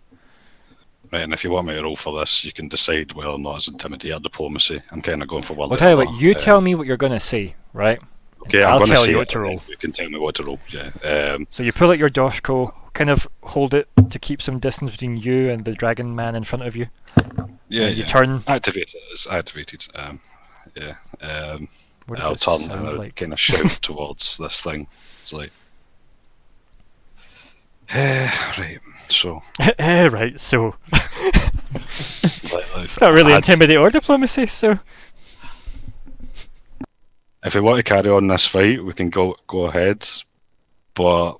right, and if you want me to roll for this, you can decide whether or not it's intimidate or diplomacy. I'm kind of going for one. I'll or tell you the what. other. You tell me what you're gonna say, right? Okay, I'll I'm going to tell say you it, what to and roll. then you can tell me what to roll. Yeah. So you pull out your Doshko, kind of hold it to keep some distance between you and the dragon man in front of you. Yeah. You turn. Activate it. It's activated. Yeah. What does I'll it turn and sound I'll like? kind of shout towards this thing. It's like, right. So, Right. So like, it's not really I'd- intimidate or diplomacy. So if we want to carry on this fight, we can go ahead. But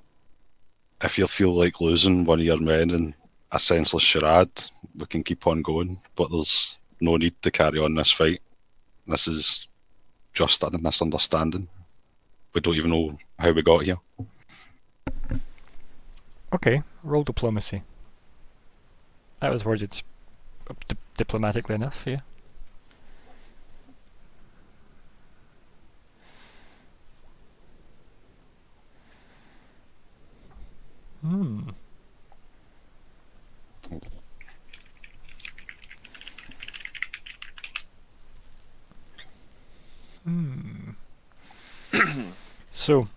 if you feel like losing one of your men in a senseless charade, we can keep on going. But there's no need to carry on this fight. This is just a misunderstanding. We don't even know how we got here. okay, roll diplomacy. That was worded diplomatically enough. Yeah. Hmm. So,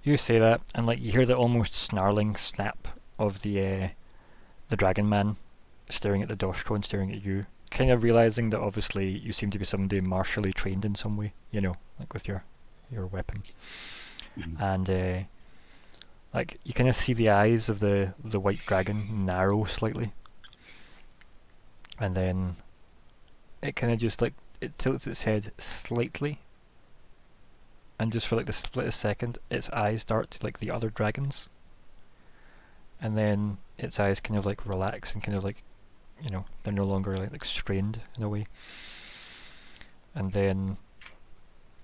you say that, and like you hear the almost snarling snap of the dragon man staring at the Doshko and staring at you, kind of realizing that obviously you seem to be somebody martially trained in some way, you know, like with your weapon, and like you kind of see the eyes of the white dragon narrow slightly, and then it kind of just like it tilts its head slightly, and just for like the split of second its eyes dart to like the other dragons, and then its eyes kind of like relax and kind of like, you know, they're no longer like strained in a way, and then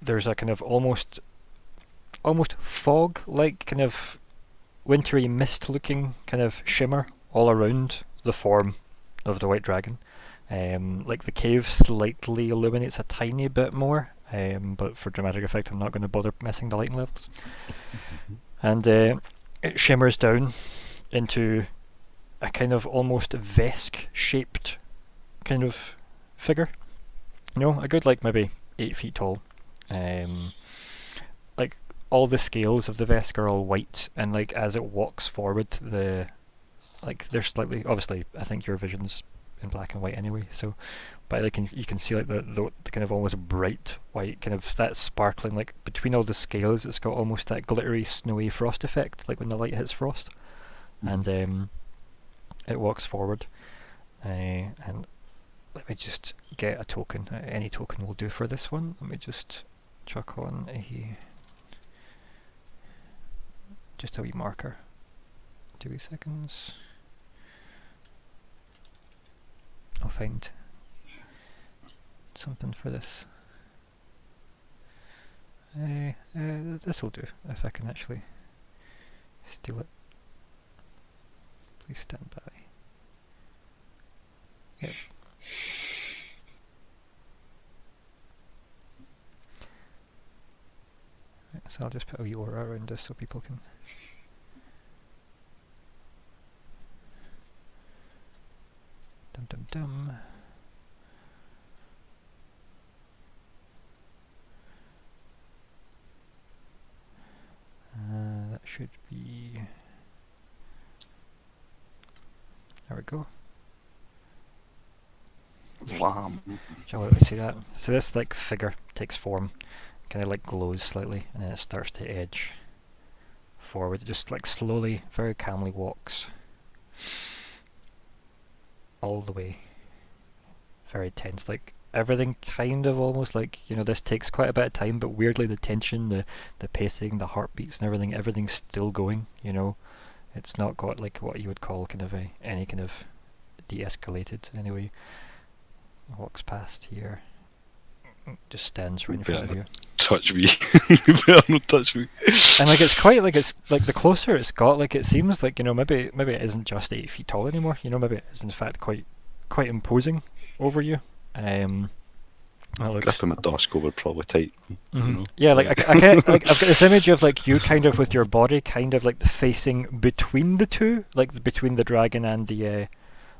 there's a kind of almost fog like kind of wintry mist looking kind of shimmer all around the form of the white dragon. Like the cave slightly illuminates a tiny bit more, but for dramatic effect I'm not going to bother messing the lighting levels. And it shimmers down into a kind of almost Vesk shaped kind of figure. You know, a good like maybe 8 feet tall. Like all the scales of the Vesk are all white, and like as it walks forward, they're slightly, obviously I think your vision's in black and white anyway, so but like you can see like the kind of almost bright white, kind of that sparkling, like between all the scales it's got almost that glittery snowy frost effect, like when the light hits frost. And it walks forward, and let me just get a token. Any token will do for this one. Let me just chuck on just a wee marker. 2 seconds. I'll find something for this. This will do, if I can actually steal it. Please stand by. Yep. Right, so I'll just put a wee aura around this so people can. Dum dum dum. That should be. There we go. Lamb. Shall we see that? So this like figure takes form, kind of like glows slightly, and then it starts to edge forward. It just like slowly, very calmly walks all the way. Very tense, like everything kind of almost like, this takes quite a bit of time, but weirdly the tension, the pacing, the heartbeats and everything's still going, It's not got like what you would call kind of any kind of de-escalated anyway. Walks past here. Just stands right in front of you. Touch me. You better not touch me. And like it's quite like, it's like the closer it's got, like it seems like, maybe it isn't just 8 feet tall anymore, maybe it is in fact quite imposing over you. Gripping my Dosco would probably tight. Yeah, like I can't, like I've got this image of like you kind of with your body kind of like facing between the two, like between the dragon and the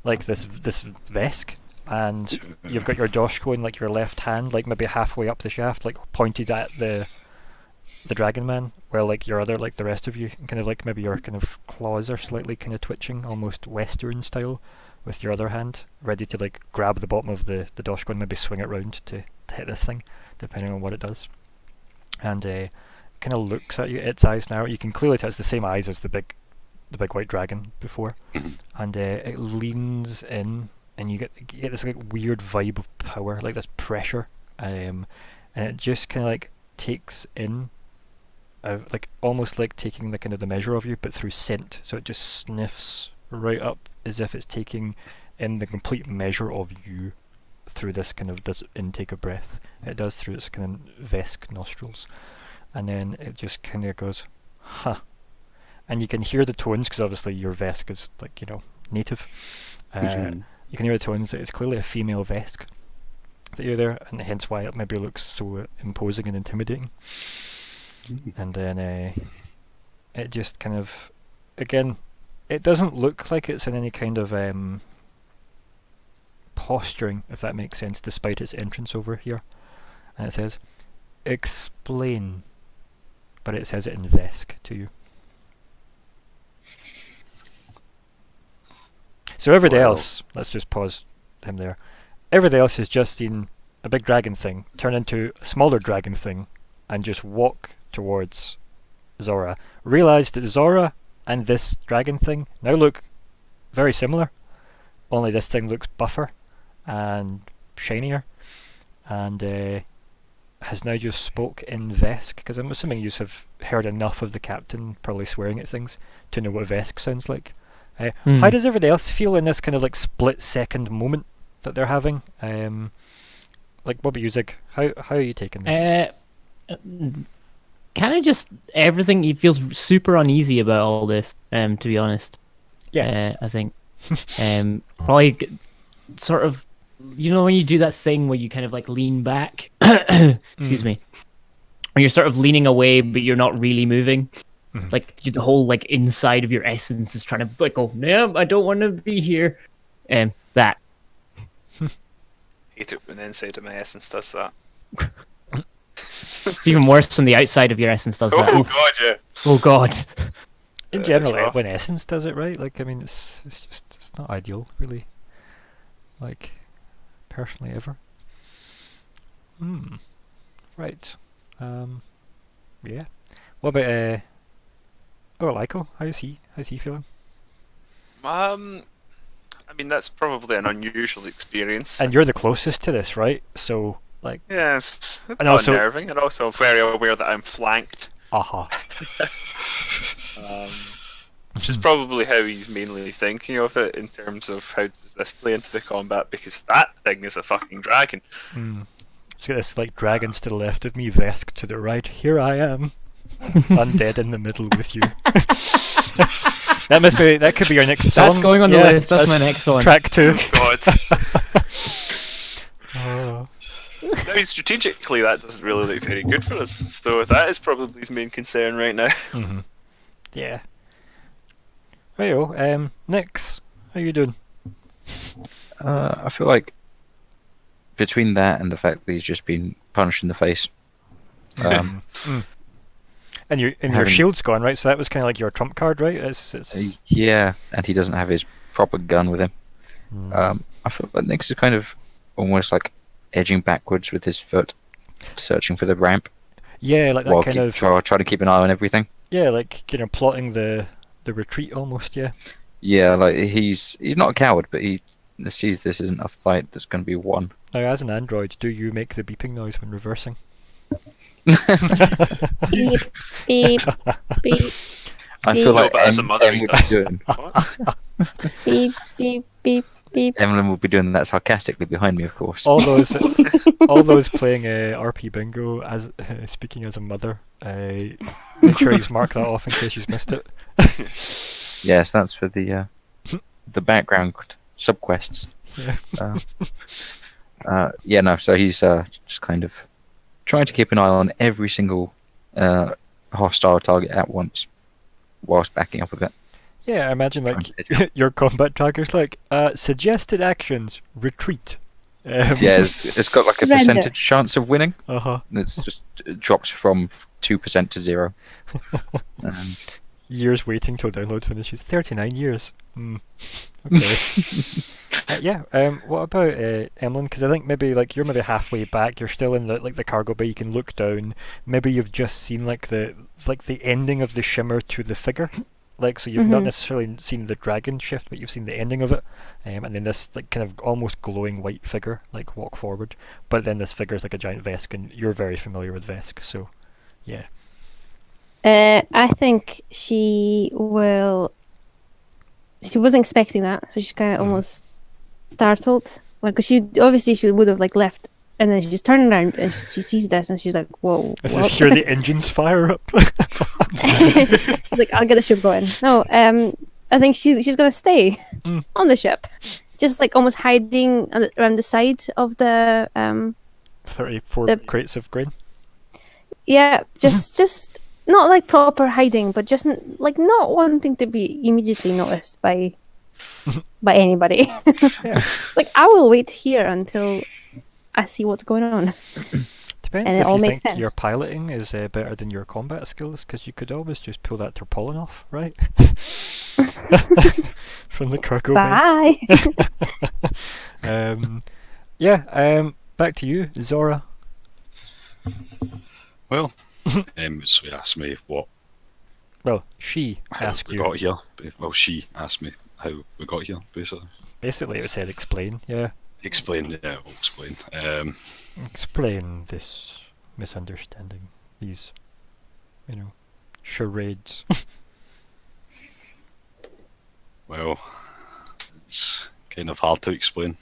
like this Vesk, and you've got your Dosco in like your left hand, like maybe halfway up the shaft, like pointed at the dragon man, while like your other, like the rest of you, kind of like maybe your kind of claws are slightly kind of twitching, almost Western style, with your other hand ready to like grab the bottom of the Dosco and maybe swing it round to hit this thing, depending on what it does. And kind of looks at you. Its eyes now, you can clearly tell it's the same eyes as the big white dragon before, and it leans in, and you get this like weird vibe of power, like this pressure, and it just kind of like takes in, like almost like taking the kind of the measure of you, but through scent. So it just sniffs right up as if it's taking in the complete measure of you through this kind of this intake of breath. It does through its kind of Vesk nostrils, and then it just kind of goes, huh. And you can hear the tones, because obviously your Vesk is like, native. You can hear the tones. It's clearly a female Vesk that you're there, and hence why it maybe looks so imposing and intimidating. And then it just kind of, again, it doesn't look like it's in any kind of posturing, if that makes sense, despite its entrance over here. And it says, explain, but it says it in Vesk to you. So everything else, let's just pause him there. Everything else has just seen a big dragon thing turn into a smaller dragon thing and just walk towards Zora. Realised that Zora and this dragon thing now look very similar, only this thing looks buffer and shinier, and has now just spoke in Vesk, because I'm assuming you have heard enough of the captain probably swearing at things to know what Vesk sounds like. How does everybody else feel in this kind of like split second moment that they're having? Like, what about you, Zigg? How are you taking this? Kind of just everything. He feels super uneasy about all this. To be honest, yeah, I think probably sort of, when you do that thing where you kind of like lean back. Excuse me. When you're sort of leaning away, but you're not really moving. Like the whole like inside of your essence is trying to like go, no, I don't want to be here. That. Hate it when the inside of my essence does that. It's even worse when the outside of your essence does that. Oh god, yeah. Oh god. In general, when essence does it, right? Like, I mean, it's not ideal, really. Like, personally, ever. Right. Yeah. What about Lyko? How's he feeling? I mean, that's probably an unusual experience. And you're the closest to this, right? So, like... Yes, and also unnerving, and also very aware that I'm flanked. Which is probably how he's mainly thinking of it, in terms of how does this play into the combat, because that thing is a fucking dragon. It's got this, like, dragons to the left of me, Vesk to the right. Here I am. Undead in the middle with you. That could be your next song. That's going on the list. That's my next one. Track 2. God. Now, strategically, that doesn't really look very good for us. So that is probably his main concern right now. Yeah. Righto, Nix, how you doing? I feel like between that and the fact that he's just been punched in the face. And your shield's gone, right? So that was kind of like your trump card, right? Yeah, and he doesn't have his proper gun with him. I feel like Nix is kind of almost like edging backwards with his foot, searching for the ramp. Yeah, like that while kind of. try to keep an eye on everything. Yeah, like kind of plotting the retreat almost. Yeah. Yeah, like he's not a coward, but he sees this isn't a fight that's going to be won. Now, as an android, do you make the beeping noise when reversing? Beep, beep, beep, I feel like but as a mother, he would does. be doing. beep, beep, beep, beep. Emmelyn will be doing that sarcastically behind me, of course. All those playing RP Bingo as speaking as a mother. Make sure you mark that off in case you've missed it. Yes, that's for the background subquests. Yeah. No. So he's just kind of trying to keep an eye on every single hostile target at once, whilst backing up a bit. Yeah, I imagine like your combat tracker's like suggested actions, retreat. Yeah, it's got like a Render. percentage chance of winning. Uh-huh. It's just dropped from 2% to 0. Years waiting till download finishes. 39 years. Okay. What about Emmelyn? Because I think maybe like you're maybe halfway back. You're still in the cargo bay. You can look down. Maybe you've just seen like the ending of the shimmer to the figure. Like, so you've not necessarily seen the dragon shift, but you've seen the ending of it, and then this like kind of almost glowing white figure like walk forward. But then this figure is like a giant Vesk, and you're very familiar with Vesk, so yeah. I think she will. She wasn't expecting that, so she's kind of almost startled. Like, 'cause she would have like left, and then she just turned around and she sees this, and she's like, "Whoa!" I just hear the engines fire up. Like, I'll get the ship going. No, I think she's gonna stay on the ship, just like almost hiding around the side of the 34 crates of grain. Yeah, just not like proper hiding, but just like not wanting to be immediately noticed by anybody. Yeah. Like, I will wait here until I see what's going on. Depends And it if all you makes think sense. your piloting is better than your combat skills, because you could always just pull that tarpaulin off, right? From the cargo bay. Bye. Back to you, Zora. Well, so he asked me Well, she how asked we you. got here. Well, she asked me how we got here, basically. Basically, it said explain. Yeah, Explain, yeah, I'll explain. explain this misunderstanding. These, charades. Well, it's kind of hard to explain.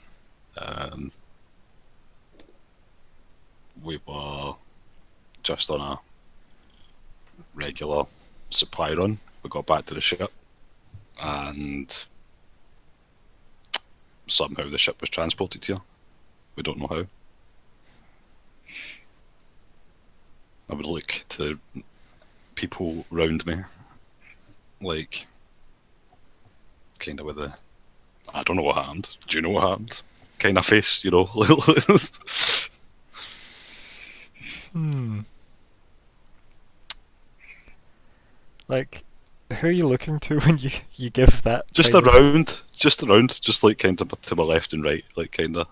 We were just on a regular supply run. We got back to the ship, and somehow the ship was transported here. We don't know how. I would look to the people round me, like, kind of with a, I don't know what happened. Do you know what happened? Kind of face, Like, who are you looking to when you give that? just kind of- around, just like kind of to my left and right, like kind of.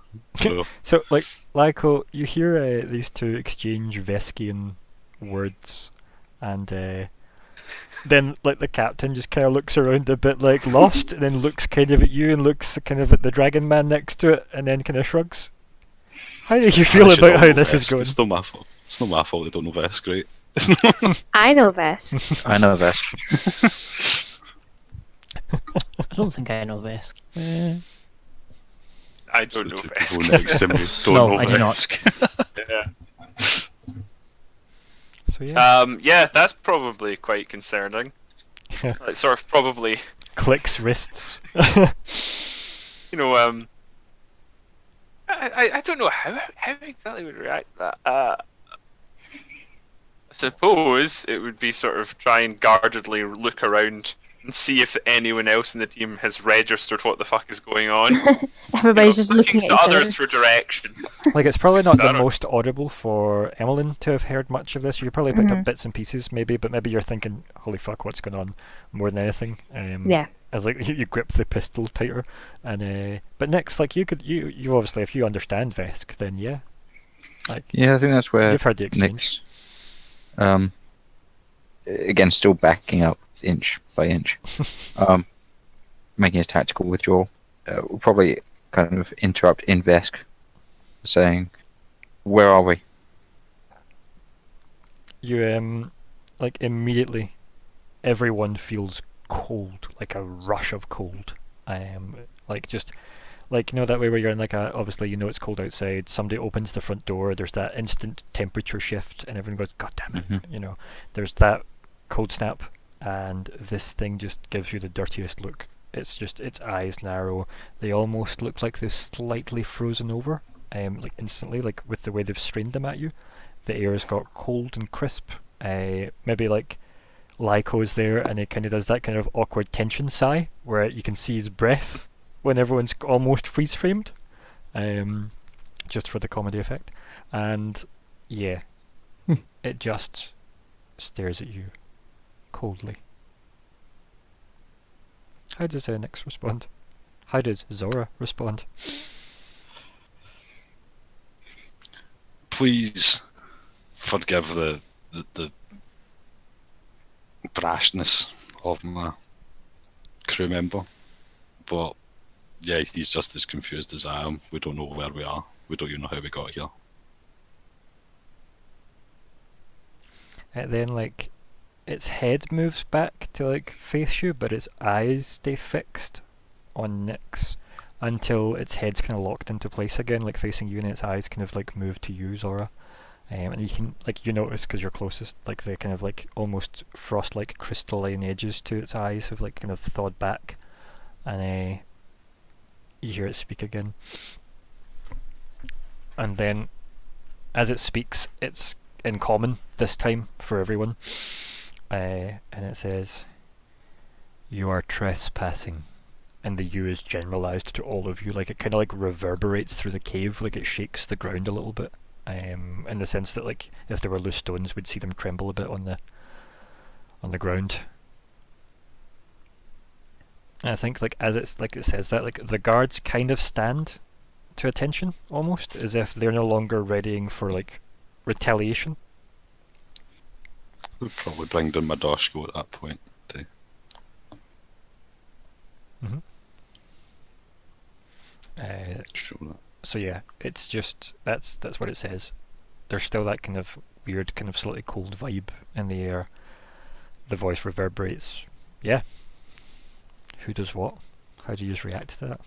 So, like, Lyko, you hear these two exchange Veskian words, and then, like, the captain just kind of looks around a bit, like, lost, and then looks kind of at you and looks kind of at the dragon man next to it, and then kind of shrugs. How do you feel about how this is going? It's not my fault. It's not my fault they don't know Vesk, right? I know this. I know this. I don't think I know this. I don't know Two Vesk. people next to me don't No, know I do not. Vesk. Yeah. So yeah, Yeah, that's probably quite concerning. Like, sort of probably, clicks wrists. I don't know how exactly would react to that. I suppose it would be sort of try and guardedly look around and see if anyone else in the team has registered what the fuck is going on. Everybody's just looking at to each other. others for direction. Like, it's probably not the Better. most audible for Emmelyn to have heard much of this. You probably picked up bits and pieces, maybe, but maybe you're thinking, "Holy fuck, what's going on?" More than anything. Yeah. As like you grip the pistol tighter, and but Nix, like you obviously, if you understand Vesk, then yeah, like Yeah, I think that's where you've heard the exchange. Nick's Again, still backing up inch by inch. Making his tactical withdrawal. We'll probably kind of interrupt Invesk, saying, "Where are we?" You like immediately, everyone feels cold, like a rush of cold. Like just like that way where you're in like obviously it's cold outside. Somebody opens the front door. There's that instant temperature shift, and everyone goes, "God damn it!" Mm-hmm. There's that cold snap, and this thing just gives you the dirtiest look. It's just its eyes narrow. They almost look like they've slightly frozen over, like instantly, like with the way they've strained them at you. The air's got cold and crisp. Maybe like Lyko's there, and it kind of does that kind of awkward tension sigh where you can see his breath when everyone's almost freeze framed, just for the comedy effect. And yeah, it just stares at you coldly. How does Nix respond? How does Zora respond? Please forgive the brashness of my crew member, but yeah, he's just as confused as I am. We don't know where we are. We don't even know how we got here. And then like its head moves back to like face you, but its eyes stay fixed on Nix until its head's kind of locked into place again, like facing you, and its eyes kind of like move to you, Zora. And you can you notice because you're closest, like the kind of like almost frost-like crystalline edges to its eyes have like kind of thawed back, and you hear it speak again. And then, as it speaks, it's in common this time for everyone, and it says, "You are trespassing." And the "you" is generalized to all of you, like it kind of like reverberates through the cave, like it shakes the ground a little bit. In the sense that like if there were loose stones, we'd see them tremble a bit on the ground. And I think like as it says that, like the guards kind of stand to attention almost, as if they're no longer readying for like retaliation. We'd probably bring down my Doshko at that point too. Show that. So yeah, it's just that's what it says. There's still that kind of weird, kind of slightly cold vibe in the air. The voice reverberates. Yeah. Who does what? How do you just react to that?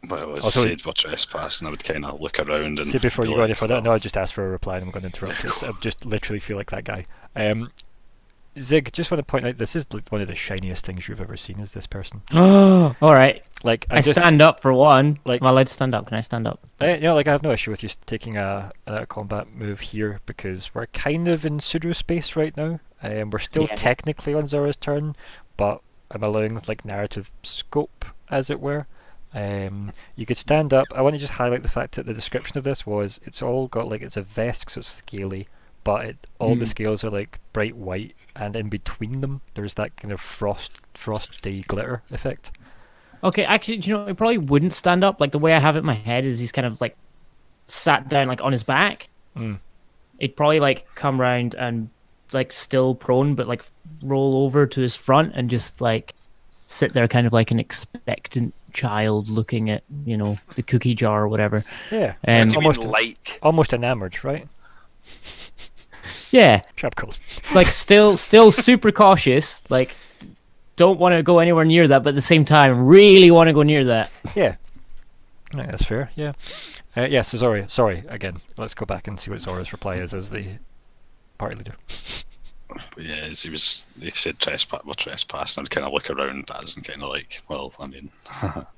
Well, as Also, I said, we're trespassing. I would kind of look around and see, before be you go any like, further, well, no, I just asked for a reply and I'm going to interrupt this. I just literally feel like that guy. Zigg, just want to point out, this is like one of the shiniest things you've ever seen, is this person. Oh, alright. Like I stand up for one. like- Am I allowed to stand up? Can I stand up? Like I have no issue with you taking a combat move here, because we're kind of in pseudo space right now. We're still Yeah. technically on Zora's turn, but I'm allowing like narrative scope, as it were. You could stand up. I want to just highlight the fact that the description of this was, it's all got like, it's a vest, so it's scaly, but all the scales are like bright white, and in between them there's that kind of frosty glitter effect. Okay, actually, do you know, it probably wouldn't stand up. Like, the way I have it in my head is he's kind of, like, sat down, like, on his back. It'd probably, like, come round and, like, still prone, but, like, roll over to his front and just, like, sit there kind of like an expectant child looking at, you know, the cookie jar or whatever. Yeah, And almost enamored, right? yeah, Trap calls. like still super cautious, like don't want to go anywhere near that, but at the same time really want to go near that. Yeah, I think that's fair. Yeah, so sorry again. Let's go back and see what Zora's reply is as the party leader. But yeah, as he said we're trespassing, I'd kind of look around as and kind of like, well, I mean,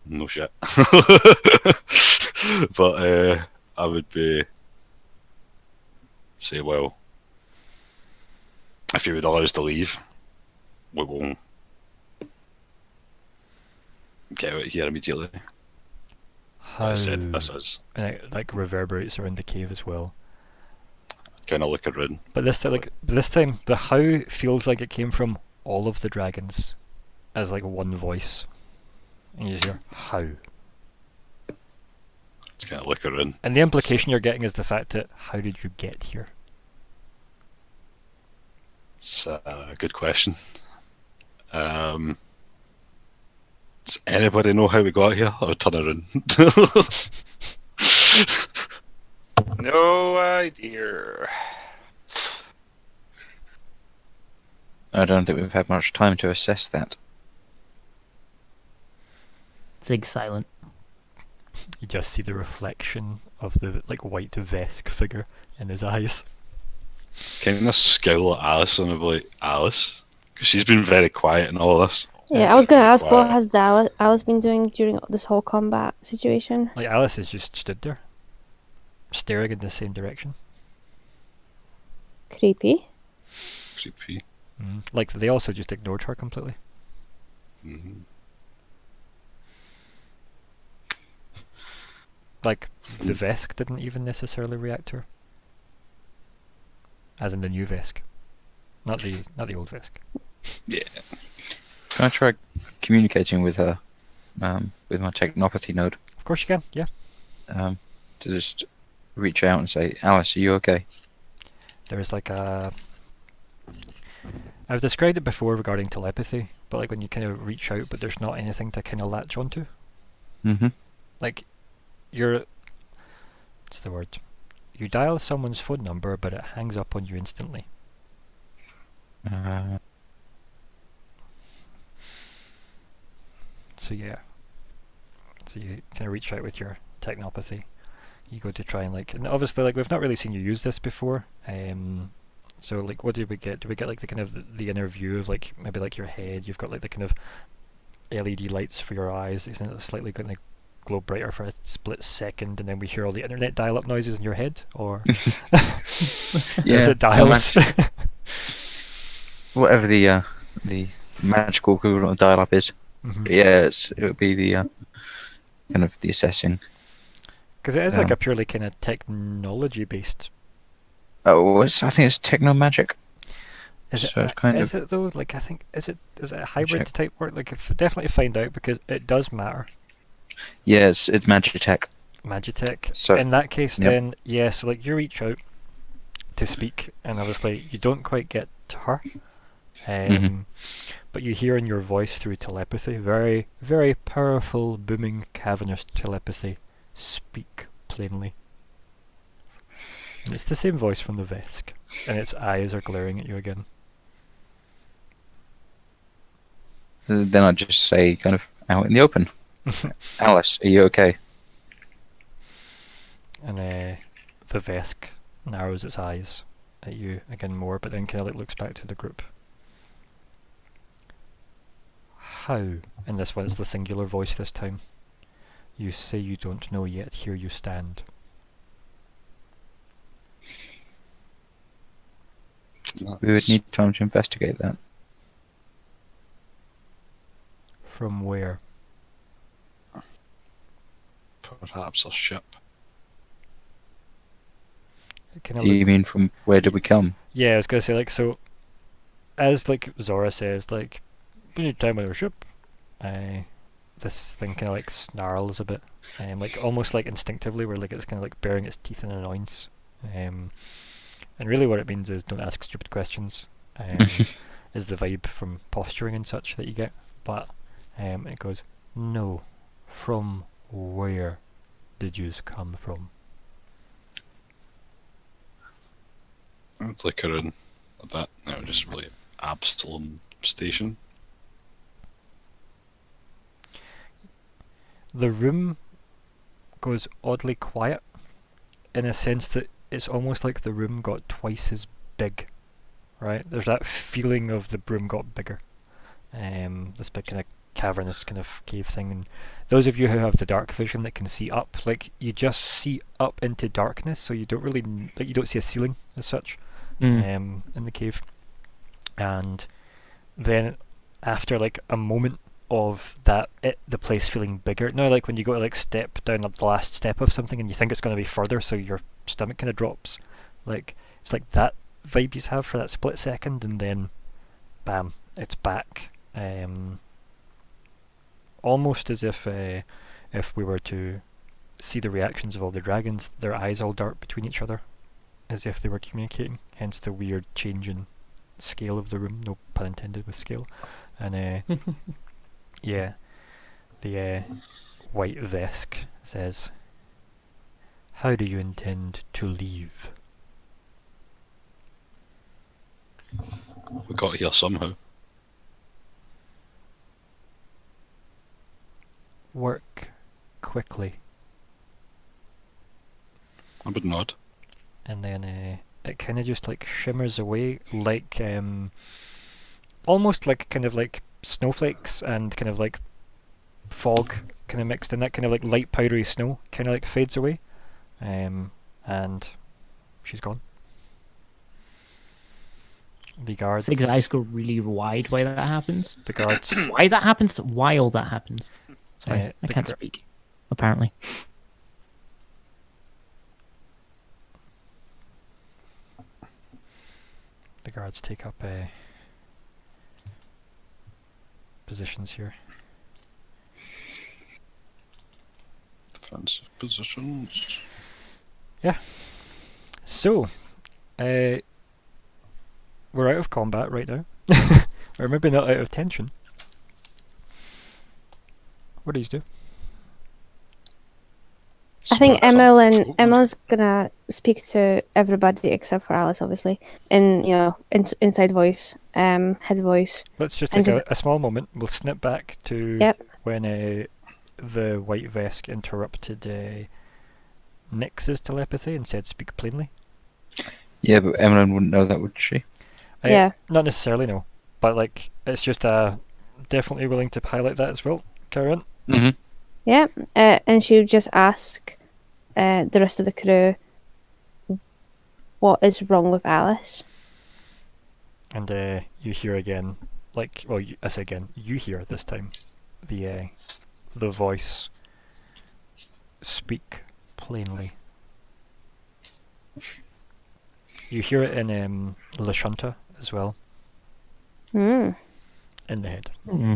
no shit. But I would say, well, if you would allow us to leave, we will get out of here immediately. How? I said this is. And it like reverberates around the cave as well. Kind of look around. But this time, the how feels like it came from all of the dragons, as like one voice, and you just hear how. It's kind of look around. And the implication you're getting is the fact that how did you get here? It's a good question. Does anybody know how we got here? I'll turn around. No idea. I don't think we've had much time to assess that. Zigg silent. You just see the reflection of the like white Vesk figure in his eyes. Kind of scowl at Alice and I'll be like, Alice? Because she's been very quiet in all this. Yeah, I was gonna ask, what Quiet. has Alice been doing during this whole combat situation? Like Alice has just stood there, staring in the same direction. Creepy. Creepy. Like they also just ignored her completely. Mhm. Like the Vesk didn't even necessarily react to her, as in the new Vesk, not the old Vesk. Yeah. Can I try communicating with her with my technopathy node Of course you can. Yeah. to just reach out and say, Alice, are you okay? There is like a. I've described it before regarding telepathy, but like when you kind of reach out, but there's not anything to kind of latch onto. Mm-hmm. Like, what's the word? You dial someone's phone number, but it hangs up on you instantly. So yeah. So you kind of reach out with your technopathy. You go to try and like, and obviously like we've not really seen you use this before. So like, what did we get? Did we get like the kind of the inner view of like maybe like your head? You've got like the kind of LED lights for your eyes. Isn't it slightly going to glow brighter for a split second, and then we hear all the internet dial-up noises in your head, or is it dials? Whatever the magical Google dial-up is. Mhm. But yeah, it would be the kind of the assessing. Because it is like a purely kind of technology-based. Oh, I think it's techno magic. Is So it? it's kind Is of it though? Like I think is it a hybrid check. type work? Like definitely find out because it does matter. yeah, it's Magitech. Magitech. So in that case, yep. then yeah. So like you reach out to speak, and obviously you don't quite get to her. But you hear in your voice through telepathy, very, very powerful, booming, cavernous telepathy. Speak plainly. And it's the same voice from the Vesk, and its eyes are glaring at you again. Then I just say, kind of out in the open, Alice, are you okay? And the Vesk narrows its eyes at you again more, but then kind of like looks back to the group. How? And this one's the singular voice this time. You say you don't know, yet here you stand. We would need time to investigate that. From where? Perhaps a ship. It kinda Do you looks- mean from where did we come? Yeah, I was gonna say like so. As like Zora says, like we need time on our ship. This thing kind of like snarls a bit, like almost like instinctively, where like it's kind of like baring its teeth in annoyance. And really, what it means is don't ask stupid questions. Is the vibe from posturing and such that you get, but it goes, no, from where did you come from? I'd look around a bit. No, just really Absalom Station. The room goes oddly quiet, in a sense that it's almost like the room got twice as big, right? There's that feeling of the room got bigger. This big kind of cavernous kind of cave thing, and those of you who have the dark vision that can see up, like you just see up into darkness, so you don't really like you don't see a ceiling as such in the cave. And then after like a moment of that, the place feeling bigger. Now, like when you go to like step down the last step of something and you think it's going to be further, so your stomach kind of drops. Like it's like that vibe you have for that split second, and then, bam, it's back. Almost as if we were to see the reactions of all the dragons, their eyes all dart between each other, as if they were communicating. Hence the weird change in scale of the room, no pun intended with scale. And yeah, the white Vesk says, "How do you intend to leave?" We got here somehow. Work quickly. I would nod. And then it kind of just like shimmers away, like almost like kind of like snowflakes and kind of like fog kind of mixed in, that kind of like light powdery snow kind of like fades away, and she's gone. The guards. Zigg's eyes go really wide while that happens. The guards. Why that happens? While that happens. Sorry, I the can't speak. Apparently. The guards take up positions here. Defensive positions. Yeah. So, we're out of combat right now. Or maybe not out of tension. What do you do? I think Smart. Emma's gonna speak to everybody except for Alice, obviously, in inside voice, head voice. Let's just And take just- a small moment. We'll snip back to Yep. when the white Vesk interrupted Nyx's telepathy and said, "Speak plainly." Yeah, but Emmelyn wouldn't know that, would she? Yeah. Not necessarily, no. But like, it's just definitely willing to highlight that as well. Carry on. Mm-hmm. Yeah, and she would just ask the rest of the crew what is wrong with Alice. And you hear again, like, well, I say again, you hear this time the voice speak plainly. You hear it in Lashunta as well, Hmm. in the head. Hmm.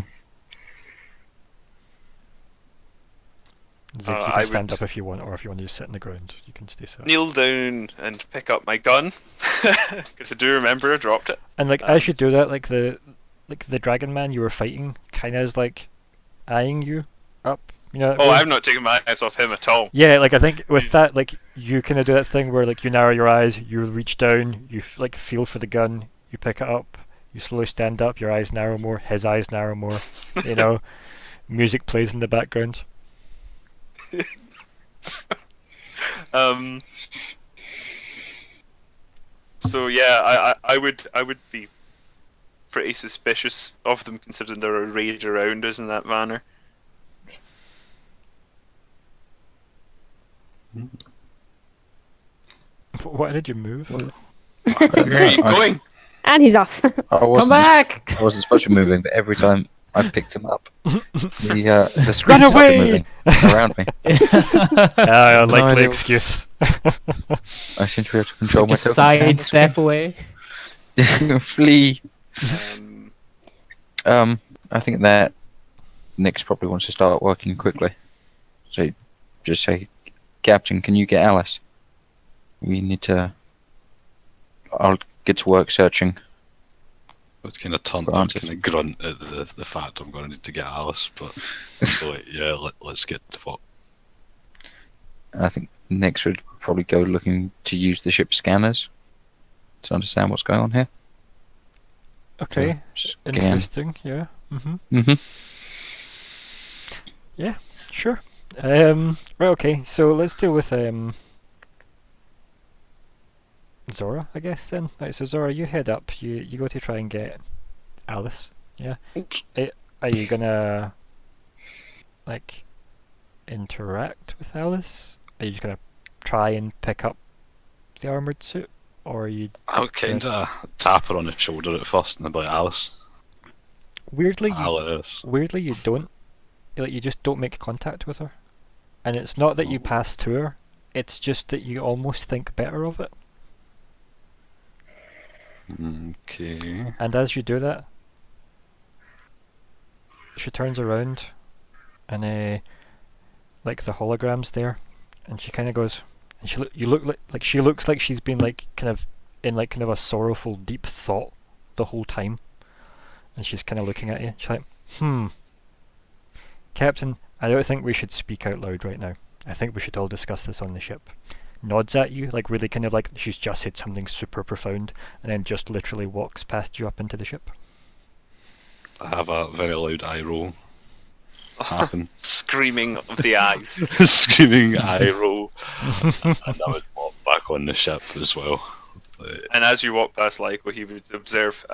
Zigg, you I can stand would- up if you want, or if you want to just sit on the ground, you can stay sat. Kneel down and pick up my gun, because I do remember I dropped it. And like, as you do that, like the dragon man you were fighting kind of is like eyeing you up. You know. Oh, I'm not taking my eyes off him at all. Yeah, like I think with that, like you kind of do that thing where like you narrow your eyes, you reach down, you like feel for the gun, you pick it up, you slowly stand up, your eyes narrow more, his eyes narrow more. You know, music plays in the background. So yeah, I would be pretty suspicious of them, considering they're arrayed around us in that manner. Why did you move? Where are you going? And he's off. I Come wasn't, back! I wasn't supposed to be moving, but every time I picked him up, the screen Run started away! moving around me. Likely idea. excuse. I seem to be able to control Just myself. sidestep away. Flee. Um, I think that Nyx probably wants to start working quickly. So just say, Captain, can you get Alice? We need to... I'll get to work searching. I was kind of turned, For I answers. kind of grunt at the fact I'm going to need to get Alice, but so like, yeah, let's get to what. I think Nyx would probably go looking to use the ship's scanners to understand what's going on here. Okay, Scan. interesting. Yeah. Mm-hmm. Yeah, sure. Right. Okay. So let's deal with Zora, I guess then. Right. So Zora, you head up. You go to try and get Alice. Yeah. Are you gonna like interact with Alice? Are you just gonna try and pick up the armored suit, or are you I'll kind of tap her on the shoulder at first and I'll be like, Alice, weirdly Alice. weirdly you don't, like, you just don't make contact with her, and it's not that you pass through her, it's just that you almost think better of it. Okay. And as you do that, she turns around and like the hologram's there, and she kind of goes, and you look like she looks like she's been like kind of in like kind of a sorrowful deep thought the whole time, and she's kind of looking at you. She's like, Captain, I don't think we should speak out loud right now. I think we should all discuss this on the ship. Nods at you, like really kind of like she's just said something super profound, and then just literally walks past you up into the ship. I have a very loud eye roll happen. Screaming of the eyes. Screaming eye roll. And I would walk back on the ship as well. And as you walk past Lyko, he would observe,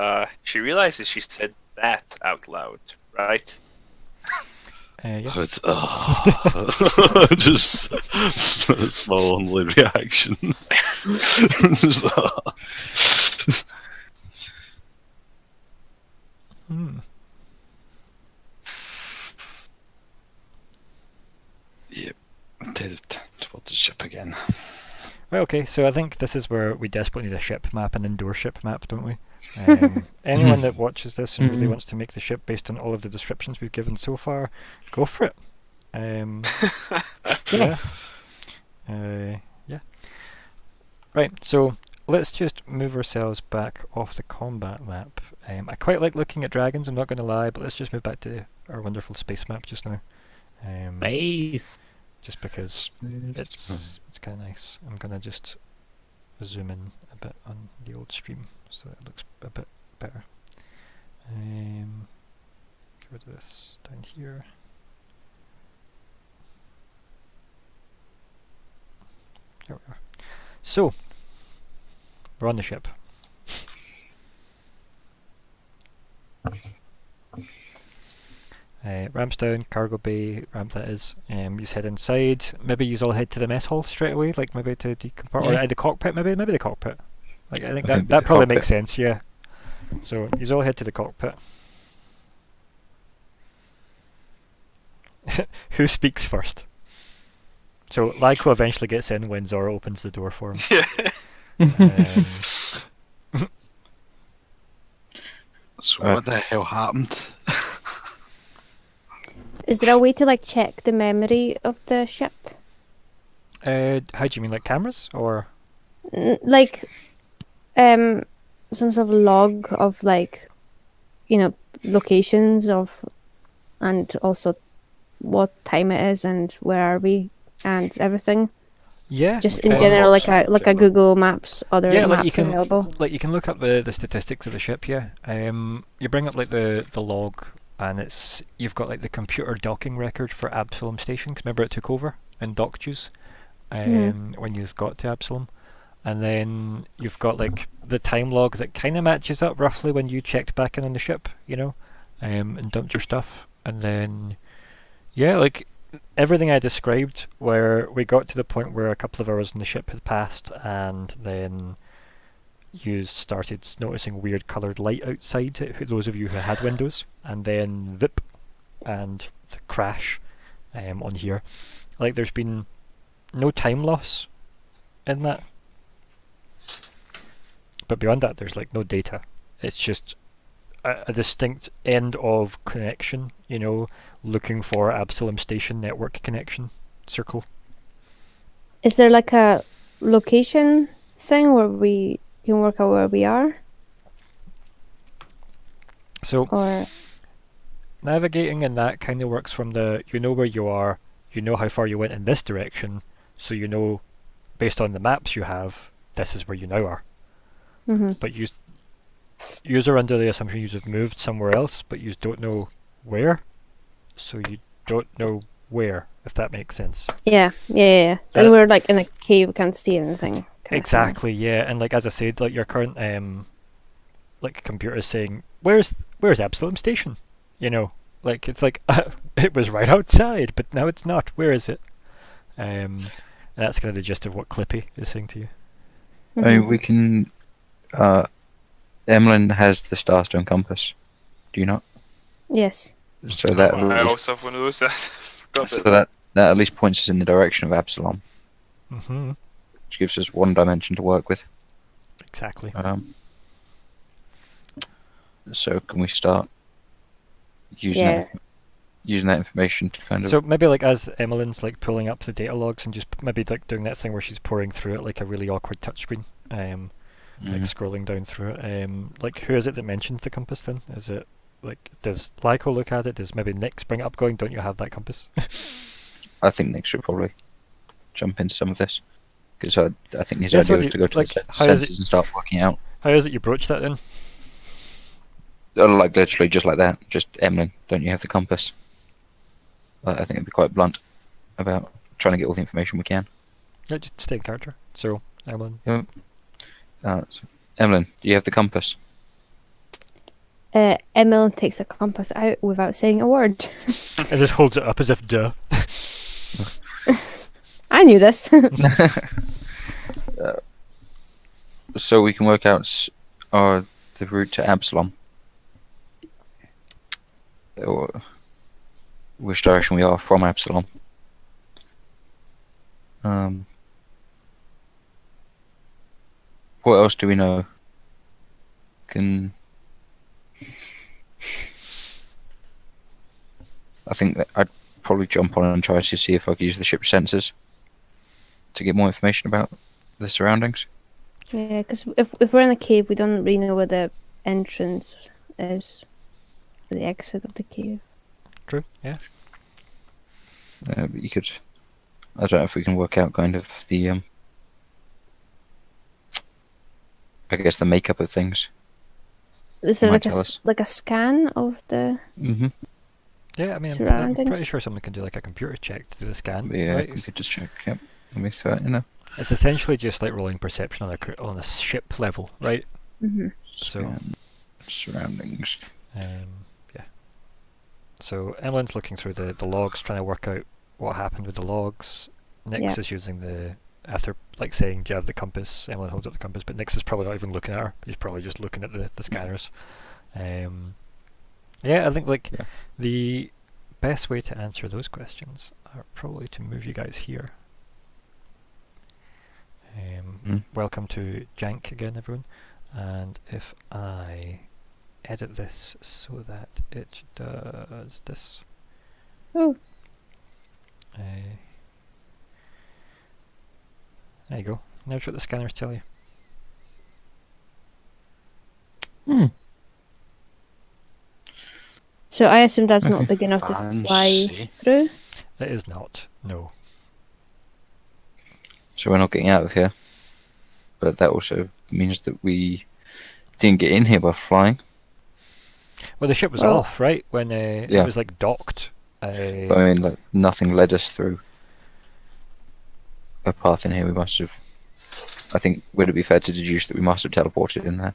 she realizes she said that out loud, right? Yeah. I would, just a small only reaction. Just, Yep, towards the ship again. Right, okay, so I think this is where we desperately need a ship map, an indoor ship map, don't we? Anyone that watches this and really wants to make the ship based on all of the descriptions we've given so far, go for it. Yes. Yeah. Right, so let's just move ourselves back off the combat map. I quite like looking at dragons, I'm not going to lie, but let's just move back to our wonderful space map just now. Nice. Just because it's kind of nice. I'm going to just zoom in a bit on the old stream so that it looks a bit better. Get rid of this down here. There we are. So, we're on the ship. Ramps down, cargo bay, ramp that is. You head inside. Maybe you all head to the mess hall straight away, like maybe to or the cockpit, maybe the cockpit. Like I think that probably makes sense, yeah. So you all head to the cockpit. Who speaks first? So Lyko eventually gets in when Zora opens the door for him. So what the hell happened? Is there a way to like check the memory of the ship? How do you mean, like cameras or? Like, some sort of log of like, locations of, and also what time it is and where are we and everything. Yeah. Just in general, like a Google Maps, other maps available. Like you can look up the statistics of the ship. Yeah. You bring up like the log. And you've got like the computer docking record for Absalom Station, 'cause remember it took over and docked you when you got to Absalom. And then you've got like the time log that kind of matches up roughly when you checked back in on the ship, and dumped your stuff. And then, yeah, like everything I described, where we got to the point where a couple of hours on the ship had passed, and then you started noticing weird coloured light outside, those of you who had windows, and then vip and the crash on here. Like there's been no time loss in that, but beyond that there's like no data. It's just a distinct end of connection, looking for Absalom Station network connection circle. Is there like a location thing where we can work out where we are? So or navigating in that kind of works from where you are, how far you went in this direction, so based on the maps you have, this is where you now are. But you are under the assumption you have moved somewhere else, but you don't know where, so you don't know where, if that makes sense. Yeah. And we're like in a cave, we can't see anything. Exactly, yeah. And like as I said, like your current like computer is saying, where's Absalom Station? Like it's like it was right outside, but now it's not. Where is it? And that's kind of the gist of what Clippy is saying to you. I mean, we can. Emmelyn has the Starstone compass. Do you not? Yes. So that. I also have one of those. So that at least points us in the direction of Absalom. Which gives us one dimension to work with. Exactly. So can we start using that information to kind of... So maybe like as Emmelyn's like pulling up the data logs and just maybe like doing that thing where she's pouring through it like a really awkward touchscreen. like scrolling down through it. Like, who is it that mentions the compass then? Is it like, does Lyko look at it? Does maybe Nyx bring it up going, don't you have that compass? I think Nick should probably jump into some of this. Because I think his Yeah, so idea was to go to like, the how is sensors and start working out. How is it you broach that then? Like literally just like that. Just, Emmelyn, don't you have the compass? I think it'd be quite blunt about trying to get all the information we can. Yeah, just stay in character. So, Emmelyn. So, Emmelyn, do you have the compass? Emmelyn takes a compass out without saying a word. And just holds it up as if duh. I knew this. So we can work out the route to Absalom. Or which direction we are from Absalom. What else do we know? I think that I'd probably jump on and try to see if I could use the ship's sensors to get more information about the surroundings. Yeah, because if we're in a cave, we don't really know where the entrance is, or the exit of the cave. True, yeah. But you could. I don't know if we can work out kind of the. I guess the makeup of things. Is there Might like tell us. like a scan of the? Mm-hmm. Yeah, I mean, I'm Surroundings? pretty sure someone can do like a computer check to do the scan. Yeah, right? we could just check. Yep. Let me throw it, It's essentially just like rolling perception on a ship level, right? Mm-hmm. So, Scan surroundings. yeah. So Emmelyn's looking through the logs, trying to work out what happened with the logs. Nyx Yeah. is using after like saying, do you have the compass? Emmelyn holds up the compass, but Nyx is probably not even looking at her. He's probably just looking at the scanners. Yeah, I think like the best way to answer those questions are probably to move you guys here. Welcome to Jank again, everyone. And if I edit this so that it does this. Oh. There you go. Now what the scanners tell you. So I assume that's not big enough to fly Fancy. through. It is not. No. So we're not getting out of here. But that also means that we didn't get in here by flying. Well, the ship was Well- off, right? When it Yeah. was like docked. But I mean, like, nothing led us through a path in here. We must have. I think, would it be fair to deduce that we must have teleported in there?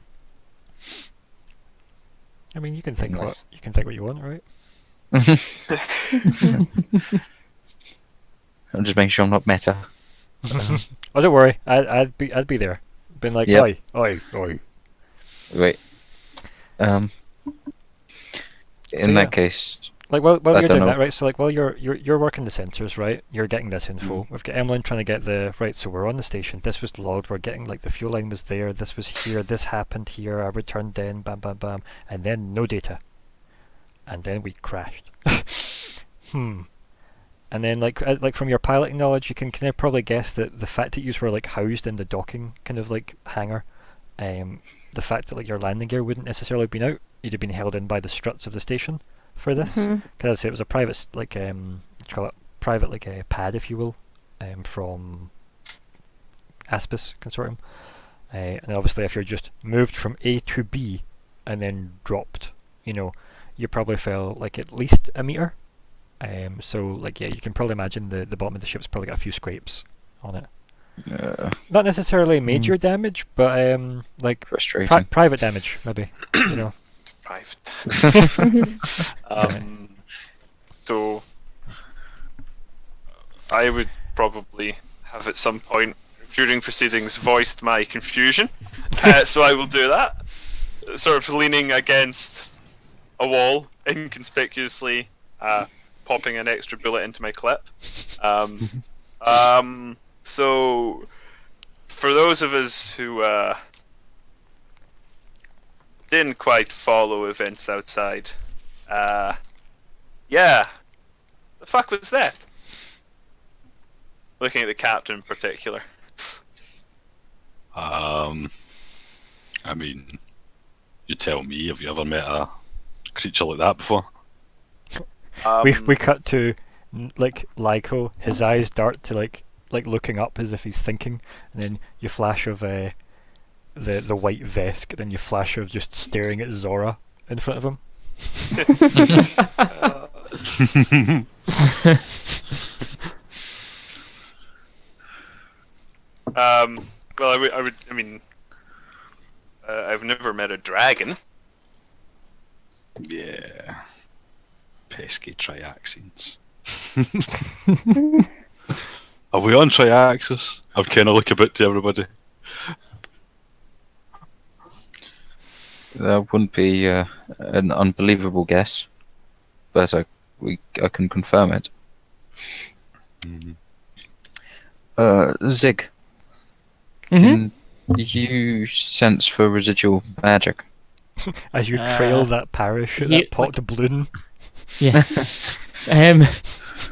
I mean, you can think Unless- what you want, right? I'm just making sure I'm not meta. Oh, don't worry. I'd be there. Been like, Yep. oi. Wait. In yeah. that case, Like, while I you're don't doing know. that, right? So, like, while you're working the sensors, right? You're getting this info. Mm. We've got Emmelyn trying to get right. So we're on the station. This was logged. We're getting like the fuel line was there. This was here. This happened here. I returned in. Bam, bam, bam, and then no data. And then we crashed. And then, like from your piloting knowledge, you can kind of probably guess that the fact that you were like housed in the docking kind of like hangar, the fact that like your landing gear wouldn't necessarily have been out. You'd have been held in by the struts of the station for this, because I say it was a private like what do you call it, private like a pad, if you will, from Aspis Consortium, and obviously if you're just moved from A to B and then dropped, you probably fell like at least a meter. So like you can probably imagine the bottom of the ship's probably got a few scrapes on it. Not necessarily major damage, but like frustrating. private damage maybe. Private. So I would probably have at some point during proceedings voiced my confusion. So I will do that. Sort of leaning against a wall, inconspicuously popping an extra bullet into my clip. So for those of us who didn't quite follow events outside, yeah, the fuck was that? Looking at the captain in particular. I mean, you tell me, have you ever met a creature like that before? We cut to like Lyko, his eyes dart to like looking up as if he's thinking, and then you flash of the white vest, and then you flash of just staring at Zora in front of him. Well, I mean, I've never met a dragon. Yeah. Pesky Triaxians. Are we on Triaxis? I'm kind of look a bit to everybody. That wouldn't be an unbelievable guess, but I can confirm it. Zigg, can you sense for residual magic? As you trail that parachute, that pot of balloon. Yeah.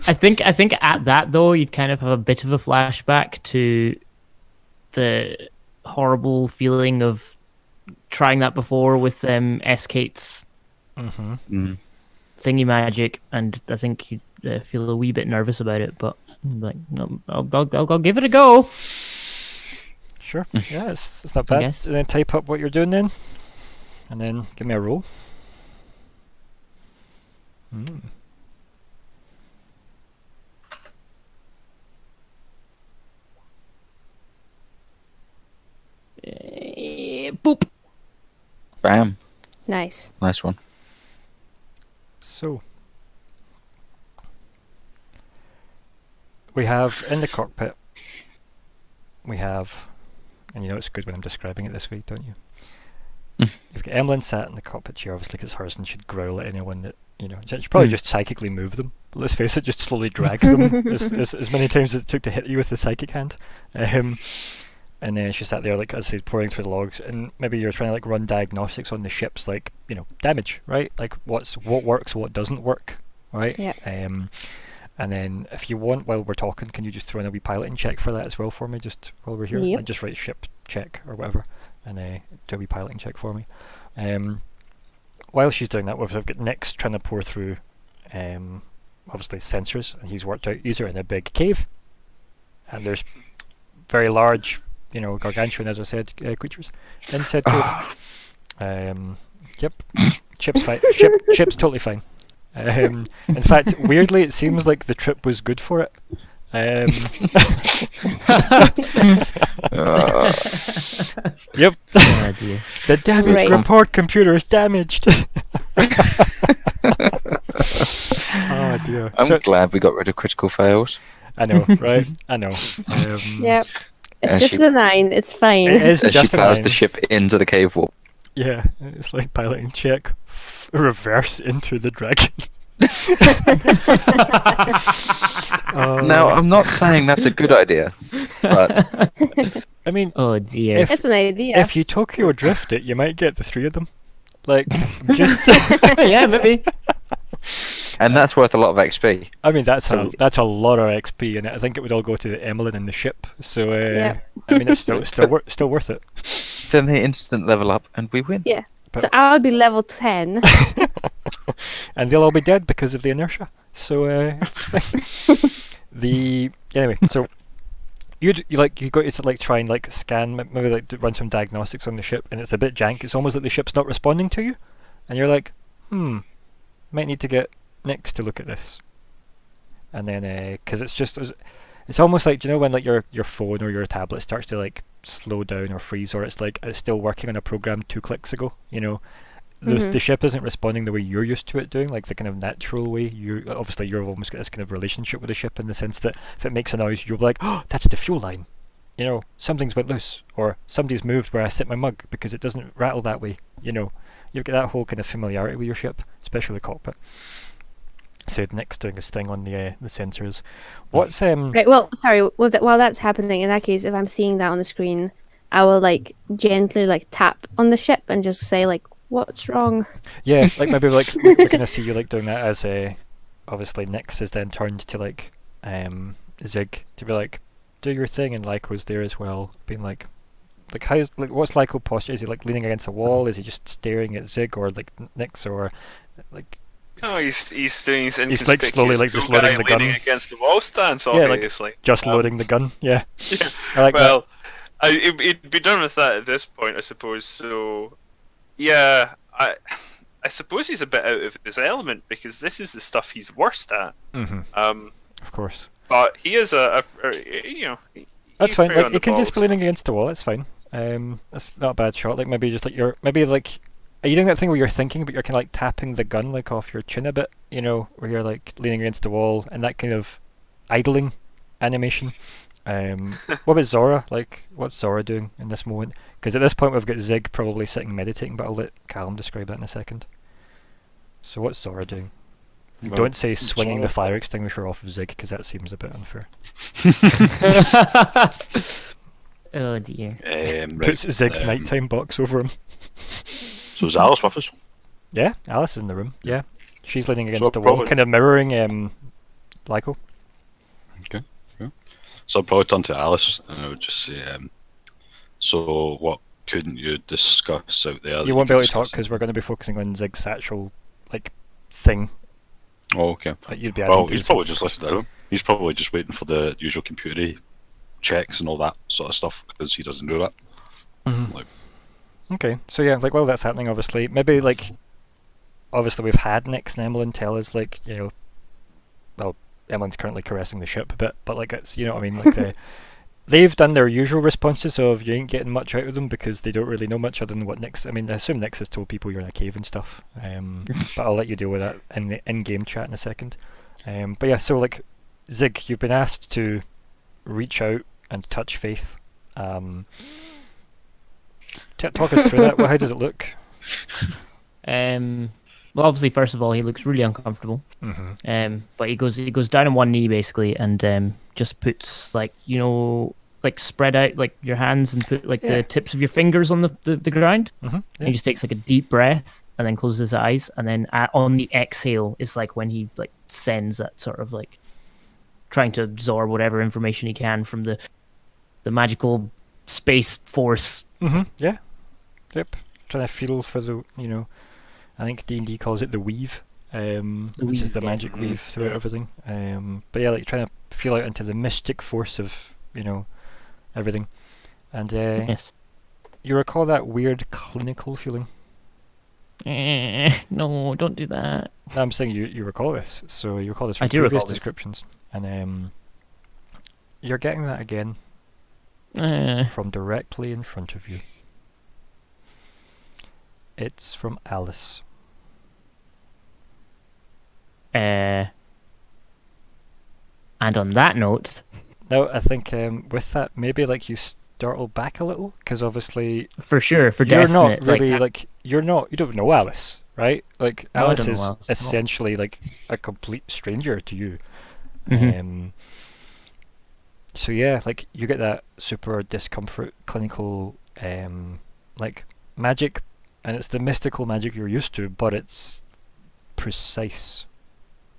I think at that though, you'd kind of have a bit of a flashback to the horrible feeling of trying that before with S-Kate's thingy magic, and I think you'd feel a wee bit nervous about it, but like, no, I'll give it a go. Sure. Yeah, it's not bad. guess. And then type up what you're doing then, and then give me a roll. Boop. Bam. Nice. Nice one. So we have in the cockpit. We have, and you know it's good when I'm describing it this way, don't you? You've got Emmelyn sat in the cockpit chair, obviously, because it's hers, and she'd growl at anyone that, you know, she'd probably just psychically move them. But let's face it, just slowly drag them as many times as it took to hit you with the psychic hand. And then she sat there, like, as I said, pouring through the logs, and maybe you're trying to like run diagnostics on the ships, like, you know, damage, right? Like what works, what doesn't work, right? Yeah. And then if you want, while we're talking, can you just throw in a wee piloting check for that as well for me, just while we're here? Yep. And just write ship check or whatever, and do a wee piloting check for me. While she's doing that, we've got Nick's trying to pour through, obviously sensors, and he's worked out these are in a big cave, and there's very large, you know, gargantuan, as I said, creatures in said cave. Yep, Chip's fine. Chip's totally fine. In fact, weirdly, it seems like the trip was good for it. Yep. Oh, dear. The damage Right. report computer is damaged. Oh dear. I'm glad we got rid of critical fails. I know, right? I know. Yep. It's As just she- a 9. It's fine. It is As she just a powers 9. the ship into the cave wall. Yeah, it's like piloting check. Reverse into the dragon. Now, I'm not saying that's a good idea, but I mean, Oh dear. If- It's an idea. if you Tokyo drift it, you might get the 3 of them. Like, just. Yeah, maybe. and that's worth a lot of XP. I mean, that's So- a lot of XP, and I think it would all go to the Emmelyn and the ship. So, Yeah. I mean, it's still worth it. Then they instant level up and we win. Yeah. So I'll be level 10. And they'll all be dead because of the inertia. So it's fine. Anyway, so you go to like try and like scan, maybe like run some diagnostics on the ship, and it's a bit jank. It's almost like the ship's not responding to you, and you're like, might need to get Nix to look at this. And then because it's almost like, do you know when like your phone or your tablet starts to like slow down or freeze, or it's like it's still working on a program 2 clicks ago, you know. The ship isn't responding the way you're used to it doing, like the kind of natural way. You've almost got this kind of relationship with the ship in the sense that if it makes a noise, you're like, oh, that's the fuel line. You know, something's went loose, or somebody's moved where I sit my mug because it doesn't rattle that way. You know, you've got that whole kind of familiarity with your ship, especially the cockpit. So Nick's doing his thing on the sensors. What's Right, well, sorry, while that's happening, in that case, if I'm seeing that on the screen, I will like gently like tap on the ship and just say like, what's wrong? Yeah, like maybe like we're gonna see you like doing that as obviously Nix is then turned to like Zigg to be like, do your thing, and Lyko's there as well, being like, like how's like what's Lyko posture? Is he like leaning against a wall? Is he just staring at Zigg or like Nyx or like? No, he's doing his He's like slowly like just cool guy loading the gun. leaning against the wall stance, Yeah, like, obviously. just loading the gun. Yeah. Yeah. I like Well, it'd be done with that at this point, I suppose. So, yeah, I suppose he's a bit out of his element because this is the stuff he's worst at. Mm-hmm. Of course. But he is you know. That's fine. Like, you can just be balls. leaning against the wall. It's fine. That's not a bad shot. Like maybe just like are you doing that thing where you're thinking, but you're kind of like tapping the gun like off your chin a bit? You know, where you're like leaning against the wall and that kind of idling animation. What about Zora? Like, what's Zora doing in this moment? Because at this point we've got Zigg probably sitting meditating, but I'll let Calum describe that in a second. So what's Zora doing? Well, Don't say swinging the Zora- fire extinguisher off of Zigg, because that seems a bit unfair. Oh dear. Right, Puts Zigg's nighttime box over him. So is Alice with us? Yeah, Alice is in the room. Yeah, she's leaning So against the wall, probably- kind of mirroring Lyko. So I'd probably turn to Alice and I would just say, so what couldn't you discuss out there? that You won't be could able to talk discuss? because we're going to be focusing on Zigg's satchel like thing Oh, okay. that you'd be Well, adding to. he's probably just listened to him. He's probably just waiting for the usual computer checks and all that sort of stuff because he doesn't do that. Mhm. Like, Okay, so yeah, like while that's happening, obviously, maybe like, obviously we've had Nyx and Emmelyn tell us like, you know, well, Emmelyn's currently caressing the ship a bit, but like it's, you know what I mean, like they've done their usual responses of you ain't getting much out of them because they don't really know much other than what Nyx. I mean, I assume Nyx has told people you're in a cave and stuff. But I'll let you deal with that in the in-game chat in a second. But yeah, so like Zigg, you've been asked to reach out and touch Faith. Talk us through that. Well, how does it look? Well, obviously, first of all, he looks really uncomfortable. Mm-hmm. But he goes down on one knee basically, and just puts like spread out like your hands and put like Yeah. the tips of your fingers on the ground. Mm-hmm. And he just takes like a deep breath and then closes his eyes, and then on the exhale is like when he like sends that sort of like trying to absorb whatever information he can from the magical space force. Mm-hmm. Yeah. Yep. Trying to feel for the, you know, I think D&D calls it the weave, which is the yeah. magic weave throughout everything. But yeah, like trying to feel out into the mystic force of, you know, everything. And Yes. you recall that weird clinical feeling? No, don't do that. No, I'm saying you recall this. So you recall this from I do previous recall this. descriptions. And you're getting that again Eh. from directly in front of you. It's from Alice. And on that note, Now, I think with that, maybe like you startle back a little, because obviously for sure, for you're definite, not really like, you don't know Alice, right? Like No, I Alice don't know is Alice at all. essentially like a complete stranger to you. Mhm. So yeah, like you get that super discomfort, clinical, like magic, and it's the mystical magic you're used to, but it's precise.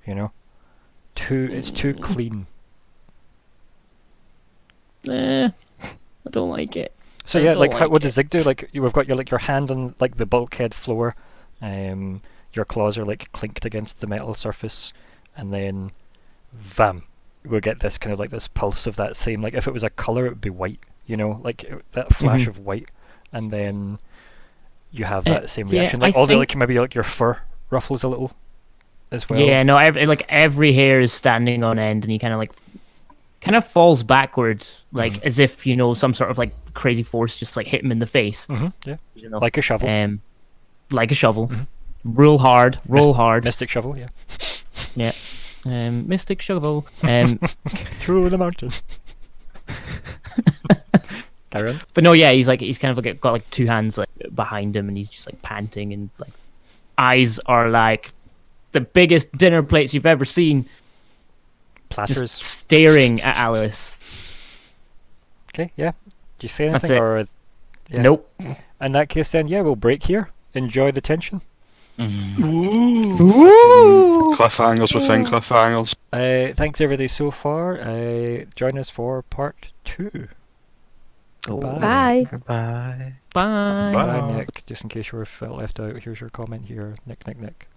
You know, it's too clean. I don't like it. So I yeah, don't like like what does Zigg do? Like we've got your hand on like the bulkhead floor, your claws are like clinked against the metal surface, and then, vam, we'll get this kind of like this pulse of that same, like if it was a color, it would be white. You know, like that flash Mhm. of white, and then you have that same yeah, reaction. I Like all the think- like maybe like your fur ruffles a little, as well. Yeah, no, every hair is standing on end, and he kind of falls backwards, like as if some sort of like crazy force just like hit him in the face. Yeah, You know, like a shovel, like a shovel. Mhm. Roll hard, mystic shovel. Yeah, Yeah, mystic shovel. through the mountain. Carry on. But no, yeah, he's kind of like got like two hands like behind him, and he's just like panting, and like eyes are like the biggest dinner plates you've ever seen, Platters. just staring at Alice. Okay, yeah. Do you say That's anything it. or? Yeah. Nope. In that case, then yeah, we'll break here. Enjoy the tension. Cliffhangers within cliffhangers. Thanks everybody so far. Join us for part 2. Goodbye. Bye. Goodbye. Bye. Bye. Bye, Nick. Just in case you were felt left out, here's your comment here. Nick.